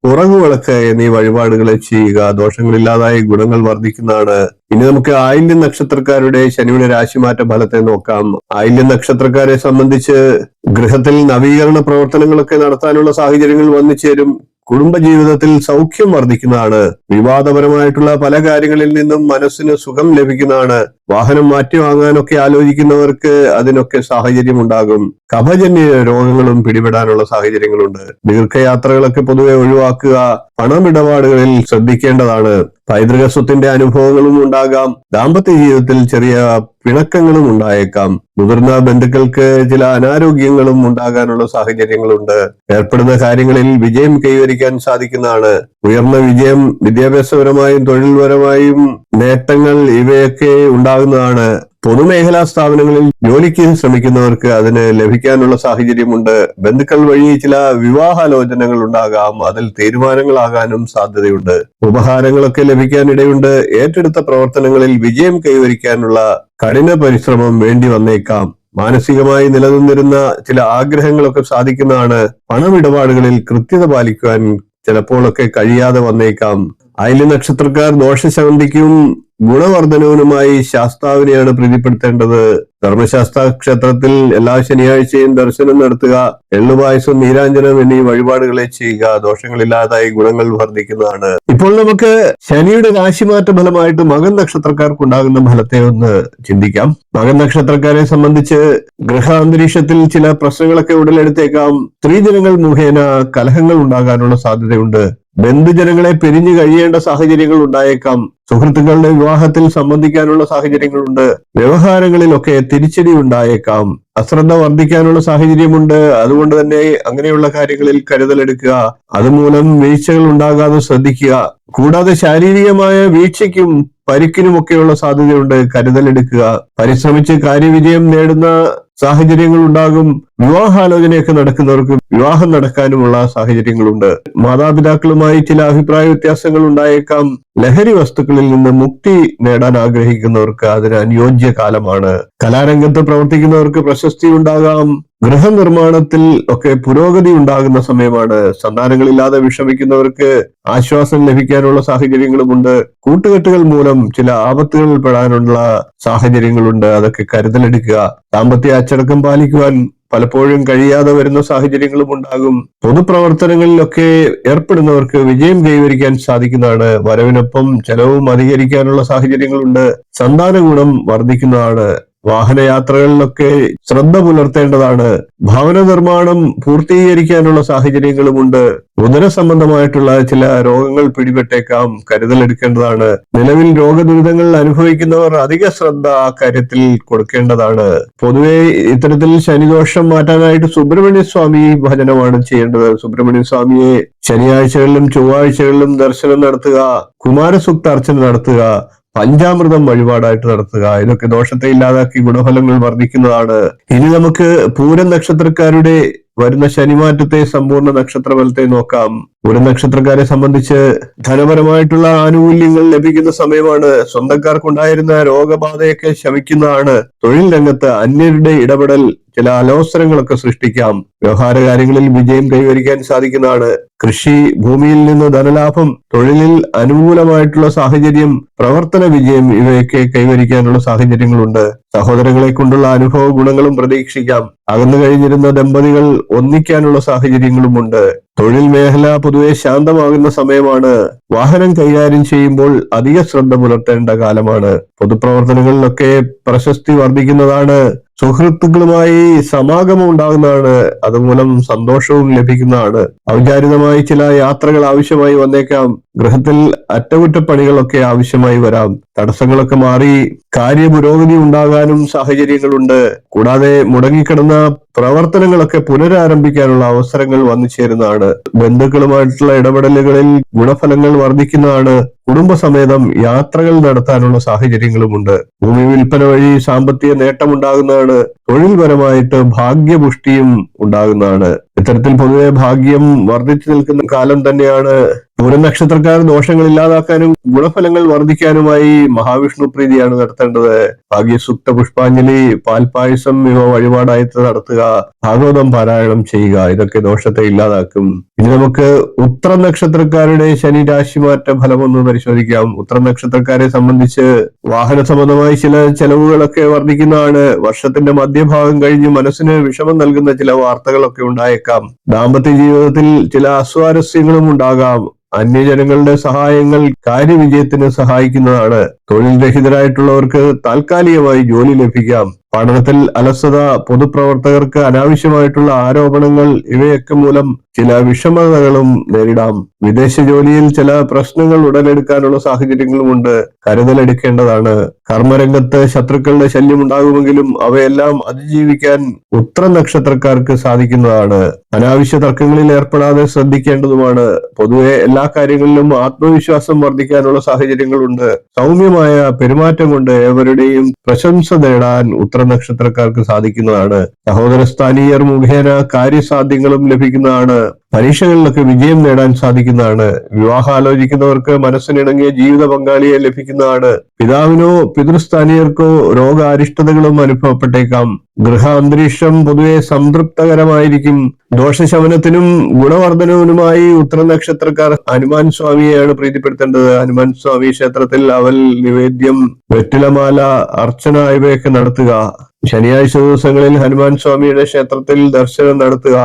ഉറങ്ങുവിളക്ക് എന്നീ വഴിപാടുകൾ ചെയ്യുക. ദോഷങ്ങളില്ലാതായി ഗുണങ്ങൾ വർദ്ധിക്കുന്നതാണ്. ഇനി നമുക്ക് ആയില്യം നക്ഷത്രക്കാരുടെ ശനിയുടെ രാശിമാറ്റ ഫലത്തെ നോക്കാം. ആയില്യം നക്ഷത്രക്കാരെ സംബന്ധിച്ച് ഗൃഹത്തിൽ നവീകരണ പ്രവർത്തനങ്ങളൊക്കെ നടത്താനുള്ള സാഹചര്യങ്ങൾ വന്നു ചേരും. കുടുംബജീവിതത്തിൽ സൗഖ്യം വർദ്ധിക്കുന്നതാണ്. വിവാദപരമായിട്ടുള്ള പല കാര്യങ്ങളിൽ നിന്നും മനസ്സിന് സുഖം ലഭിക്കുന്നതാണ്. വാഹനം മാറ്റി വാങ്ങാനൊക്കെ ആലോചിക്കുന്നവർക്ക് അതിനൊക്കെ സാഹചര്യം ഉണ്ടാകും. കഫജന്യ രോഗങ്ങളും പിടിപെടാനുള്ള സാഹചര്യങ്ങളുണ്ട്. ദീർഘയാത്രകളൊക്കെ പൊതുവെ ഒഴിവാക്കുക. പണമിടപാടുകളിൽ ശ്രദ്ധിക്കേണ്ടതാണ്. പൈതൃക സ്വത്തിന്റെ അനുഭവങ്ങളും ഉണ്ടാകാം. ദാമ്പത്യ ജീവിതത്തിൽ ചെറിയ പിണക്കങ്ങളും ഉണ്ടായേക്കാം. മുതിർന്ന ബന്ധുക്കൾക്ക് ചില അനാരോഗ്യങ്ങളും ഉണ്ടാകാനുള്ള സാഹചര്യങ്ങളുണ്ട്. ഏർപ്പെടുന്ന കാര്യങ്ങളിൽ വിജയം കൈവരിക്കാൻ സാധിക്കുന്നതാണ്. ഉയർന്ന വിജയം വിദ്യാഭ്യാസപരമായും തൊഴിൽപരമായും നേട്ടങ്ങൾ ഇവയൊക്കെ ഉണ്ടാകുന്നതാണ്. പൊതുമേഖലാ സ്ഥാപനങ്ങളിൽ ജോലിക്ക് ശ്രമിക്കുന്നവർക്ക് അതിന് ലഭിക്കാനുള്ള സാഹചര്യമുണ്ട്. ബന്ധുക്കൾ വഴി ചില വിവാഹാലോചനകൾ ഉണ്ടാകാം. അതിൽ തീരുമാനങ്ങളാകാനും സാധ്യതയുണ്ട്. ഉപഹാരങ്ങളൊക്കെ ലഭിക്കാനിടയുണ്ട്. ഏറ്റെടുത്ത പ്രവർത്തനങ്ങളിൽ വിജയം കൈവരിക്കാനുള്ള കഠിന പരിശ്രമം വേണ്ടി വന്നേക്കാം. മാനസികമായി നിലനിന്നിരുന്ന ചില ആഗ്രഹങ്ങളൊക്കെ സാധിക്കുന്നതാണ്. പണമിടപാടുകളിൽ കൃത്യത പാലിക്കുവാൻ ചിലപ്പോഴൊക്കെ കഴിയാതെ വന്നേക്കാം. ആയില്യം നക്ഷത്രക്കാർ ദോഷശാന്തിക്കും ഗുണവർദ്ധനവിനുമായി ശാസ്താവിനെയാണ് പ്രീതിപ്പെടുത്തേണ്ടത്. ധർമ്മശാസ്ത്ര ക്ഷേത്രത്തിൽ എല്ലാ ശനിയാഴ്ചയും ദർശനം നടത്തുക. എള്ളുപായസം, നീരാഞ്ജനം എന്നീ വഴിപാടുകളെ ചെയ്യുക. ദോഷങ്ങളില്ലാതായി ഗുണങ്ങൾ വർദ്ധിക്കുന്നതാണ്. ഇപ്പോൾ നമുക്ക് ശനിയുടെ രാശിമാറ്റ ഫലമായിട്ട് മകൻ നക്ഷത്രക്കാർക്ക് ഉണ്ടാകുന്ന ഫലത്തെ ഒന്ന് ചിന്തിക്കാം. മകൻ നക്ഷത്രക്കാരെ സംബന്ധിച്ച് ഗൃഹാന്തരീക്ഷത്തിൽ ചില പ്രശ്നങ്ങളൊക്കെ ഉടലെടുത്തേക്കാം. സ്ത്രീജനങ്ങൾ മുഖേന കലഹങ്ങൾ ഉണ്ടാകാനുള്ള സാധ്യതയുണ്ട്. ബന്ധുജനങ്ങളെ പിരിഞ്ഞു കഴിയേണ്ട സാഹചര്യങ്ങൾ ഉണ്ടായേക്കാം. സുഹൃത്തുക്കളുടെ വിവാഹത്തിൽ സംബന്ധിക്കാനുള്ള സാഹചര്യങ്ങളുണ്ട്. വ്യവഹാരങ്ങളിലൊക്കെ തിരിച്ചടി ഉണ്ടായേക്കാം. അശ്രദ്ധ വർദ്ധിക്കാനുള്ള സാഹചര്യമുണ്ട്. അതുകൊണ്ട് തന്നെ അങ്ങനെയുള്ള കാര്യങ്ങളിൽ കരുതലെടുക്കുക. അതുമൂലം വീഴ്ചകൾ ഉണ്ടാകാതെ ശ്രദ്ധിക്കുക. കൂടാതെ ശാരീരികമായ വീഴ്ചയ്ക്കും പരിക്കിനുമൊക്കെയുള്ള സാധ്യതയുണ്ട്. കരുതലെടുക്കുക. പരിശ്രമിച്ച് കാര്യവിജയം നേടുന്ന സാഹചര്യങ്ങൾ ഉണ്ടാകും. വിവാഹാലോചനയൊക്കെ നടക്കുന്നവർക്ക് വിവാഹം നടക്കാനുമുള്ള സാഹചര്യങ്ങളുണ്ട്. മാതാപിതാക്കളുമായി ചില അഭിപ്രായ വ്യത്യാസങ്ങൾ ഉണ്ടായേക്കാം. ലഹരി വസ്തുക്കളിൽ നിന്ന് മുക്തി നേടാൻ ആഗ്രഹിക്കുന്നവർക്ക് അതിന് അനുയോജ്യ കാലമാണ്. കലാരംഗത്ത് പ്രവർത്തിക്കുന്നവർക്ക് പ്രശസ്തി ഉണ്ടാകാം. ഗൃഹനിർമ്മാണത്തിൽ ഒക്കെ പുരോഗതി ഉണ്ടാകുന്ന സമയമാണ്. സന്താനങ്ങളില്ലാതെ വിഷമിക്കുന്നവർക്ക് ആശ്വാസം ലഭിക്കാനുള്ള സാഹചര്യങ്ങളുമുണ്ട്. കൂട്ടുകെട്ടുകൾ മൂലം ചില ആപത്തുകളിൽ പെടാനുള്ള സാഹചര്യങ്ങളുണ്ട്. അതൊക്കെ കരുതലെടുക്കുക. സാമ്പത്തിക അച്ചടക്കം പാലിക്കുവാൻ പലപ്പോഴും കഴിയാതെ വരുന്ന സാഹചര്യങ്ങളും ഉണ്ടാകും. പൊതുപ്രവർത്തനങ്ങളിലൊക്കെ ഏർപ്പെടുന്നവർക്ക് വിജയം കൈവരിക്കാൻ സാധിക്കുന്നതാണ്. വരവിനൊപ്പം ചെലവും അധികരിക്കാനുള്ള സാഹചര്യങ്ങളുണ്ട്. സന്താന ഗുണം വർദ്ധിക്കുന്നതാണ്. വാഹനയാത്രകളിലൊക്കെ ശ്രദ്ധ പുലർത്തേണ്ടതാണ്. ഭവന നിർമ്മാണം പൂർത്തീകരിക്കാനുള്ള സാഹചര്യങ്ങളുമുണ്ട്. ഉദര സംബന്ധമായിട്ടുള്ള ചില രോഗങ്ങൾ പിടിപെട്ടേക്കാം, കരുതലെടുക്കേണ്ടതാണ്. നിലവിൽ രോഗദുരിതങ്ങൾ അനുഭവിക്കുന്നവർ അധിക ശ്രദ്ധ ആ കാര്യത്തിൽ കൊടുക്കേണ്ടതാണ്. പൊതുവെ ഇത്തരത്തിൽ ശനിദോഷം മാറ്റാനായിട്ട് സുബ്രഹ്മണ്യ സ്വാമി ഭജനമാണ് ചെയ്യേണ്ടത്. സുബ്രഹ്മണ്യ സ്വാമിയെ ശനിയാഴ്ചകളിലും ചൊവ്വാഴ്ചകളിലും ദർശനം നടത്തുക, കുമാരസൂക്ത അർച്ചന നടത്തുക, പഞ്ചാമൃതം വഴിപാടായിട്ട് നടത്തുക. ഇതൊക്കെ ദോഷത്തെ ഇല്ലാതാക്കി ഗുണഫലങ്ങൾ വർദ്ധിക്കുന്നതാണ്. ഇനി നമുക്ക് പൂരം നക്ഷത്രക്കാരുടെ വരുന്ന ശനിമാറ്റത്തെ സമ്പൂർണ്ണ നക്ഷത്രഫലത്തെ നോക്കാം. പൂരം നക്ഷത്രക്കാരെ സംബന്ധിച്ച് ധനപരമായിട്ടുള്ള ആനുകൂല്യങ്ങൾ ലഭിക്കുന്ന സമയമാണ്. സ്വന്തക്കാർക്കുണ്ടായിരുന്ന രോഗബാധയൊക്കെ ശമിക്കുന്നതാണ്. തൊഴിൽ രംഗത്ത് അന്യരുടെ ഇടപെടൽ ചില അലോസരങ്ങളൊക്കെ സൃഷ്ടിക്കാം. വ്യവഹാര കാര്യങ്ങളിൽ വിജയം കൈവരിക്കാൻ സാധിക്കുന്നതാണ്. കൃഷി, ഭൂമിയിൽ നിന്ന് ധനലാഭം, തൊഴിലിൽ അനുകൂലമായിട്ടുള്ള സാഹചര്യം, പ്രവർത്തന വിജയം ഇവയൊക്കെ കൈവരിക്കാനുള്ള സാഹചര്യങ്ങളുണ്ട്. സഹോദരങ്ങളെ കൊണ്ടുള്ള അനുഭവ ഗുണങ്ങളും പ്രതീക്ഷിക്കാം. അകന്നു കഴിഞ്ഞിരുന്ന ദമ്പതികൾ ഒന്നിക്കാനുള്ള സാഹചര്യങ്ങളുമുണ്ട്. തൊഴിൽ മേഖല പൊതുവെ ശാന്തമാകുന്ന സമയമാണ്. വാഹനം കൈകാര്യം ചെയ്യുമ്പോൾ അധിക ശ്രദ്ധ പുലർത്തേണ്ട കാലമാണ്. പൊതുപ്രവർത്തനങ്ങളിലൊക്കെ പ്രശസ്തി വർദ്ധിക്കുന്നതാണ്. സുഹൃത്തുക്കളുമായി സമാഗമം ഉണ്ടാകുന്നതാണ്. അതുമൂലം സന്തോഷവും ലഭിക്കുന്നതാണ്. ഔചാരികമായി ചില യാത്രകൾ ആവശ്യമായി വന്നേക്കാം. ഗൃഹത്തിൽ അറ്റകുറ്റപ്പണികളൊക്കെ ആവശ്യമായി വരാം. തടസ്സങ്ങളൊക്കെ മാറി കാര്യപുരോഗതി ഉണ്ടാകാനും സാഹചര്യങ്ങളുണ്ട്. കൂടാതെ മുടങ്ങിക്കിടന്ന പ്രവർത്തനങ്ങളൊക്കെ പുനരാരംഭിക്കാനുള്ള അവസരങ്ങൾ വന്നു ചേരുന്നതാണ്. ബന്ധുക്കളുമായിട്ടുള്ള ഇടപെടലുകളിൽ ഗുണഫലങ്ങൾ വർദ്ധിക്കുന്നതാണ്. കുടുംബസമേതം യാത്രകൾ നടത്താനുള്ള സാഹചര്യങ്ങളുമുണ്ട്. ഭൂമി വിൽപ്പന വഴി സാമ്പത്തിക നേട്ടമുണ്ടാകുന്നതാണ്. തൊഴിൽപരമായിട്ട് ഭാഗ്യപുഷ്ടിയും ഉണ്ടാകുന്നതാണ്. ഇത്തരത്തിൽ പൊതുവെ ഭാഗ്യം വർദ്ധിച്ചു നിൽക്കുന്ന കാലം തന്നെയാണ്. പൂരം നക്ഷത്രക്കാർ ദോഷങ്ങൾ ഇല്ലാതാക്കാനും ഗുണഫലങ്ങൾ വർദ്ധിക്കാനുമായി മഹാവിഷ്ണു പ്രീതിയാണ് നടത്തേണ്ടത്. ഭാഗ്യസൂക്ത പുഷ്പാഞ്ജലി, പാൽപായസം ഇവ വഴിപാടായിട്ട് നടത്തുക, ഭാഗവതം പാരായണം ചെയ്യുക. ഇതൊക്കെ ദോഷത്തെ ഇല്ലാതാക്കും. ഇനി നമുക്ക് ഉത്ര നക്ഷത്രക്കാരുടെ ശനി രാശിമാറ്റ ഫലം ഒന്ന് പരിശോധിക്കാം. ഉത്ര നക്ഷത്രക്കാരെ സംബന്ധിച്ച് വാഹന സംബന്ധമായി ചില ചെലവുകളൊക്കെ വർദ്ധിക്കുന്നതാണ്. വർഷത്തിന്റെ മധ്യഭാഗം കഴിഞ്ഞ് മനസ്സിന് വിഷമം നൽകുന്ന ചില വാർത്തകളൊക്കെ ഉണ്ടായേക്കാം. ദാമ്പത്യ ജീവിതത്തിൽ ചില അസ്വാരസ്യങ്ങളും ഉണ്ടാകാം. അന്യജനങ്ങളുടെ സഹായങ്ങൾ കാര്യവിജയത്തിന് സഹായിക്കുന്നതാണ്. തൊഴിൽ രഹിതരായിട്ടുള്ളവർക്ക് താൽക്കാലികമായി ജോലി ലഭിക്കാം. പഠനത്തിൽ അലസത, പൊതുപ്രവർത്തകർക്ക് അനാവശ്യമായിട്ടുള്ള ആരോപണങ്ങൾ ഇവയൊക്കെ മൂലം ചില വിഷമതകളും നേരിടാം. വിദേശ ജോലിയിൽ ചില പ്രശ്നങ്ങൾ ഉടലെടുക്കാനുള്ള സാഹചര്യങ്ങളുമുണ്ട്. കരുതലെടുക്കേണ്ടതാണ്. കർമ്മരംഗത്ത് ശത്രുക്കളുടെ ശല്യം ഉണ്ടാകുമെങ്കിലും അവയെല്ലാം അതിജീവിക്കാൻ ഉത്ര നക്ഷത്രക്കാർക്ക് സാധിക്കുന്നതാണ്. അനാവശ്യ തർക്കങ്ങളിൽ ഏർപ്പെടാതെ ശ്രദ്ധിക്കേണ്ടതുമാണ്. പൊതുവെ എല്ലാ കാര്യങ്ങളിലും ആത്മവിശ്വാസം വർദ്ധിക്കാനുള്ള സാഹചര്യങ്ങളുണ്ട്. സൗമ്യമായ പെരുമാറ്റം കൊണ്ട് ഏവരുടെയും പ്രശംസ നേടാൻ ഉത്ര നക്ഷത്രക്കാർക്ക് സാധിക്കുന്നതാണ്. സഹോദര സ്ഥാനീയർ മുഖേന കാര്യസാധ്യങ്ങളും ലഭിക്കുന്നതാണ്. പരീക്ഷകളിലൊക്കെ വിജയം നേടാൻ സാധിക്കുന്നതാണ്. വിവാഹാലോചിക്കുന്നവർക്ക് മനസ്സിനിണങ്ങിയ ജീവിത പങ്കാളിയെ ലഭിക്കുന്നതാണ്. പിതാവിനോ പിതൃസ്ഥാനീയർക്കോ രോഗാരിഷ്ടതകളും അനുഭവപ്പെട്ടേക്കാം. ഗൃഹ അന്തരീക്ഷം പൊതുവെ സംതൃപ്തകരമായിരിക്കും. ദോഷശമനത്തിനും ഗുണവർദ്ധനവിനുമായി ഉത്തര നക്ഷത്രക്കാർ ഹനുമാൻ സ്വാമിയെയാണ് പ്രീതിപ്പെടുത്തേണ്ടത്. ഹനുമാൻ സ്വാമി ക്ഷേത്രത്തിൽ അവൽ നിവേദ്യം, വെറ്റിലമാല, അർച്ചന ഇവയൊക്കെ നടത്തുക. ശനിയാഴ്ച ദിവസങ്ങളിൽ ഹനുമാൻ സ്വാമിയുടെ ക്ഷേത്രത്തിൽ ദർശനം നടത്തുക.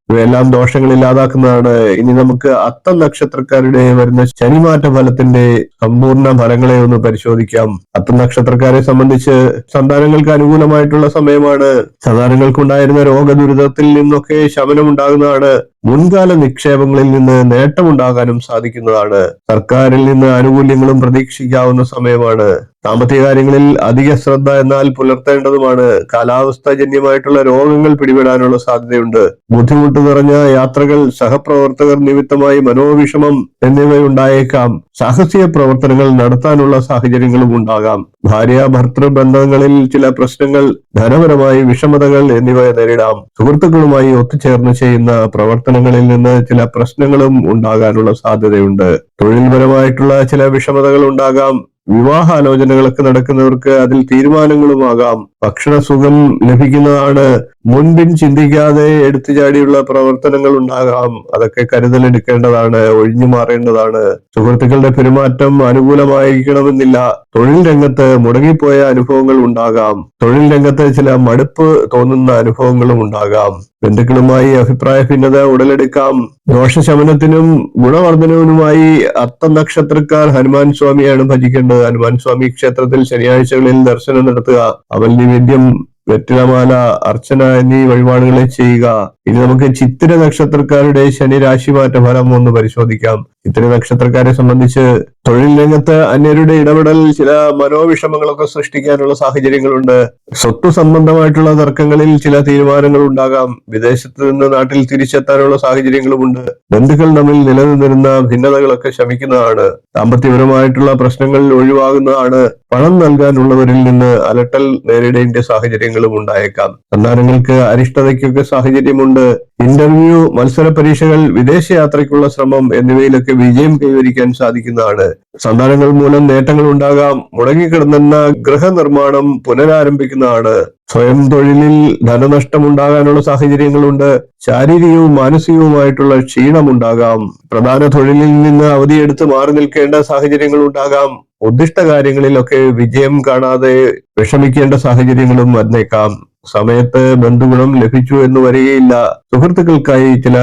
ഇവയെല്ലാം ദോഷങ്ങൾ ഇല്ലാതാക്കുന്നതാണ്. ഇനി നമുക്ക് അത്തം നക്ഷത്രക്കാരുടെ വരുന്ന ശനിമാറ്റ ഫലത്തിന്റെ സമ്പൂർണ്ണ ഫലങ്ങളെ ഒന്ന് പരിശോധിക്കാം. അത്തം നക്ഷത്രക്കാരെ സംബന്ധിച്ച് സന്താനങ്ങൾക്ക് അനുകൂലമായിട്ടുള്ള സമയമാണ്. സന്താനങ്ങൾക്കുണ്ടായിരുന്ന രോഗദുരിതത്തിൽ നിന്നൊക്കെ ശമനം ഉണ്ടാകുന്നതാണ്. മുൻകാല നിക്ഷേപങ്ങളിൽ നിന്ന് നേട്ടമുണ്ടാകാനും സാധിക്കുന്നതാണ്. സർക്കാരിൽ നിന്ന് ആനുകൂല്യങ്ങളും പ്രതീക്ഷിക്കാവുന്ന സമയമാണ്. സാമ്പത്തിക കാര്യങ്ങളിൽ അധിക ശ്രദ്ധ എന്നാൽ പുലർത്തേണ്ടതുമാണ്. കാലാവസ്ഥാജന്യമായിട്ടുള്ള രോഗങ്ങൾ പിടിപെടാനുള്ള സാധ്യതയുണ്ട്. ബുദ്ധിമുട്ട് നിറഞ്ഞ യാത്രകൾ, സഹപ്രവർത്തകർ നിമിത്തമായി മനോവിഷമം എന്നിവയുണ്ടായേക്കാം. സാഹസിക പ്രവർത്തനങ്ങൾ നടത്താനുള്ള സാഹചര്യങ്ങളും ഉണ്ടാകാം. ഭാര്യ ഭർത്തൃ ബന്ധങ്ങളിൽ ചില പ്രശ്നങ്ങൾ, ധനപരമായി വിഷമതകൾ എന്നിവ നേരിടാം. സുഹൃത്തുക്കളുമായി ഒത്തുചേർന്ന് ചെയ്യുന്ന പ്രവർത്തനങ്ങളിൽ നിന്ന് ചില പ്രശ്നങ്ങളും ഉണ്ടാകാനുള്ള സാധ്യതയുണ്ട്. തൊഴിൽപരമായിട്ടുള്ള ചില വിഷമതകൾ ഉണ്ടാകാം. വിവാഹാലോചനകളൊക്കെ നടക്കുന്നവർക്ക് അതിൽ തീരുമാനങ്ങളുമാകാം. ഭക്ഷണ സുഖം ലഭിക്കുന്നതാണ്. മുൻപിൻ ചിന്തിക്കാതെ എടുത്തുചാടിയുള്ള പ്രവർത്തനങ്ങൾ ഉണ്ടാകാം. അതൊക്കെ കരുതലെടുക്കേണ്ടതാണ്, ഒഴിഞ്ഞു മാറേണ്ടതാണ്. സുഹൃത്തുക്കളുടെ പെരുമാറ്റം അനുകൂലമായിരിക്കണമെന്നില്ല. തൊഴിൽ രംഗത്ത് മുടങ്ങിപ്പോയ അനുഭവങ്ങൾ ഉണ്ടാകാം. തൊഴിൽ രംഗത്ത് ചില മടുപ്പ് തോന്നുന്ന അനുഭവങ്ങളും ഉണ്ടാകാം. ബന്ധുക്കളുമായി അഭിപ്രായ ഭിന്നത ഉടലെടുക്കാം. ദോഷശമനത്തിനും ഗുണവർദ്ധനവിനുമായി അത്തം നക്ഷത്രക്കാർ ഹനുമാൻ സ്വാമിയാണ് ഭജിക്കേണ്ടത്. ഹനുമാൻ സ്വാമി ക്ഷേത്രത്തിൽ ശനിയാഴ്ചകളിൽ ദർശനം നടത്തുക, അവൽ നിവേദ്യം, വെറ്റിലമാല, അർച്ചന എന്നീ വഴിപാടുകളെ ചെയ്യുക. ഇനി നമുക്ക് ചിത്തിര നക്ഷത്രക്കാരുടെ ശനി രാശിമാറ്റ ഫലം ഒന്ന് പരിശോധിക്കാം. ചിത്തിര നക്ഷത്രക്കാരെ സംബന്ധിച്ച് തൊഴിൽ രംഗത്ത് അന്യരുടെ ഇടപെടൽ ചില മനോവിഷമങ്ങളൊക്കെ സൃഷ്ടിക്കാനുള്ള സാഹചര്യങ്ങളുണ്ട്. സ്വത്ത് സംബന്ധമായിട്ടുള്ള തർക്കങ്ങളിൽ ചില തീരുമാനങ്ങൾ ഉണ്ടാകാം. വിദേശത്ത് നിന്ന് നാട്ടിൽ തിരിച്ചെത്താനുള്ള സാഹചര്യങ്ങളുമുണ്ട്. ബന്ധുക്കൾ തമ്മിൽ നിലനിന്നിരുന്ന ഭിന്നതകളൊക്കെ ശമിക്കുന്നതാണ്. സാമ്പത്തികപരമായിട്ടുള്ള പ്രശ്നങ്ങൾ ഒഴിവാകുന്നതാണ്. പണം നൽകാനുള്ളവരിൽ നിന്ന് അലട്ടൽ നേരിടേണ്ട സാഹചര്യങ്ങളും ഉണ്ടായേക്കാം. സന്താനങ്ങൾക്ക് അരിഷ്ടതയ്ക്കൊക്കെ സാഹചര്യമുണ്ട്. ഇന്റർവ്യൂ, മത്സര പരീക്ഷകൾ, വിദേശയാത്രയ്ക്കുള്ള ശ്രമം എന്നിവയിലൊക്കെ വിജയം കൈവരിക്കാൻ സാധിക്കുന്നതാണ്. സന്താനങ്ങൾ മൂലം നേട്ടങ്ങൾ ഉണ്ടാകാം. മുടങ്ങിക്കിടന്ന ഗൃഹനിർമ്മാണം പുനരാരംഭിക്കുന്നതാണ്. സ്വയം തൊഴിലിൽ ധനനഷ്ടമുണ്ടാകാനുള്ള സാഹചര്യങ്ങളുണ്ട്. ശാരീരികവും മാനസികവുമായിട്ടുള്ള ക്ഷീണമുണ്ടാകാം. പ്രധാന തൊഴിലിൽ നിന്ന് അവധിയെടുത്ത് മാറി നിൽക്കേണ്ട സാഹചര്യങ്ങൾ ഉണ്ടാകാം. ഉദ്ദിഷ്ട കാര്യങ്ങളിലൊക്കെ വിജയം കാണാതെ വിഷമിക്കേണ്ട സാഹചര്യങ്ങളും വന്നേക്കാം. സമയത്ത് ബന്ധുഗുണം ലഭിച്ചു എന്ന് വരികയില്ല. സുഹൃത്തുക്കൾക്കായി ചില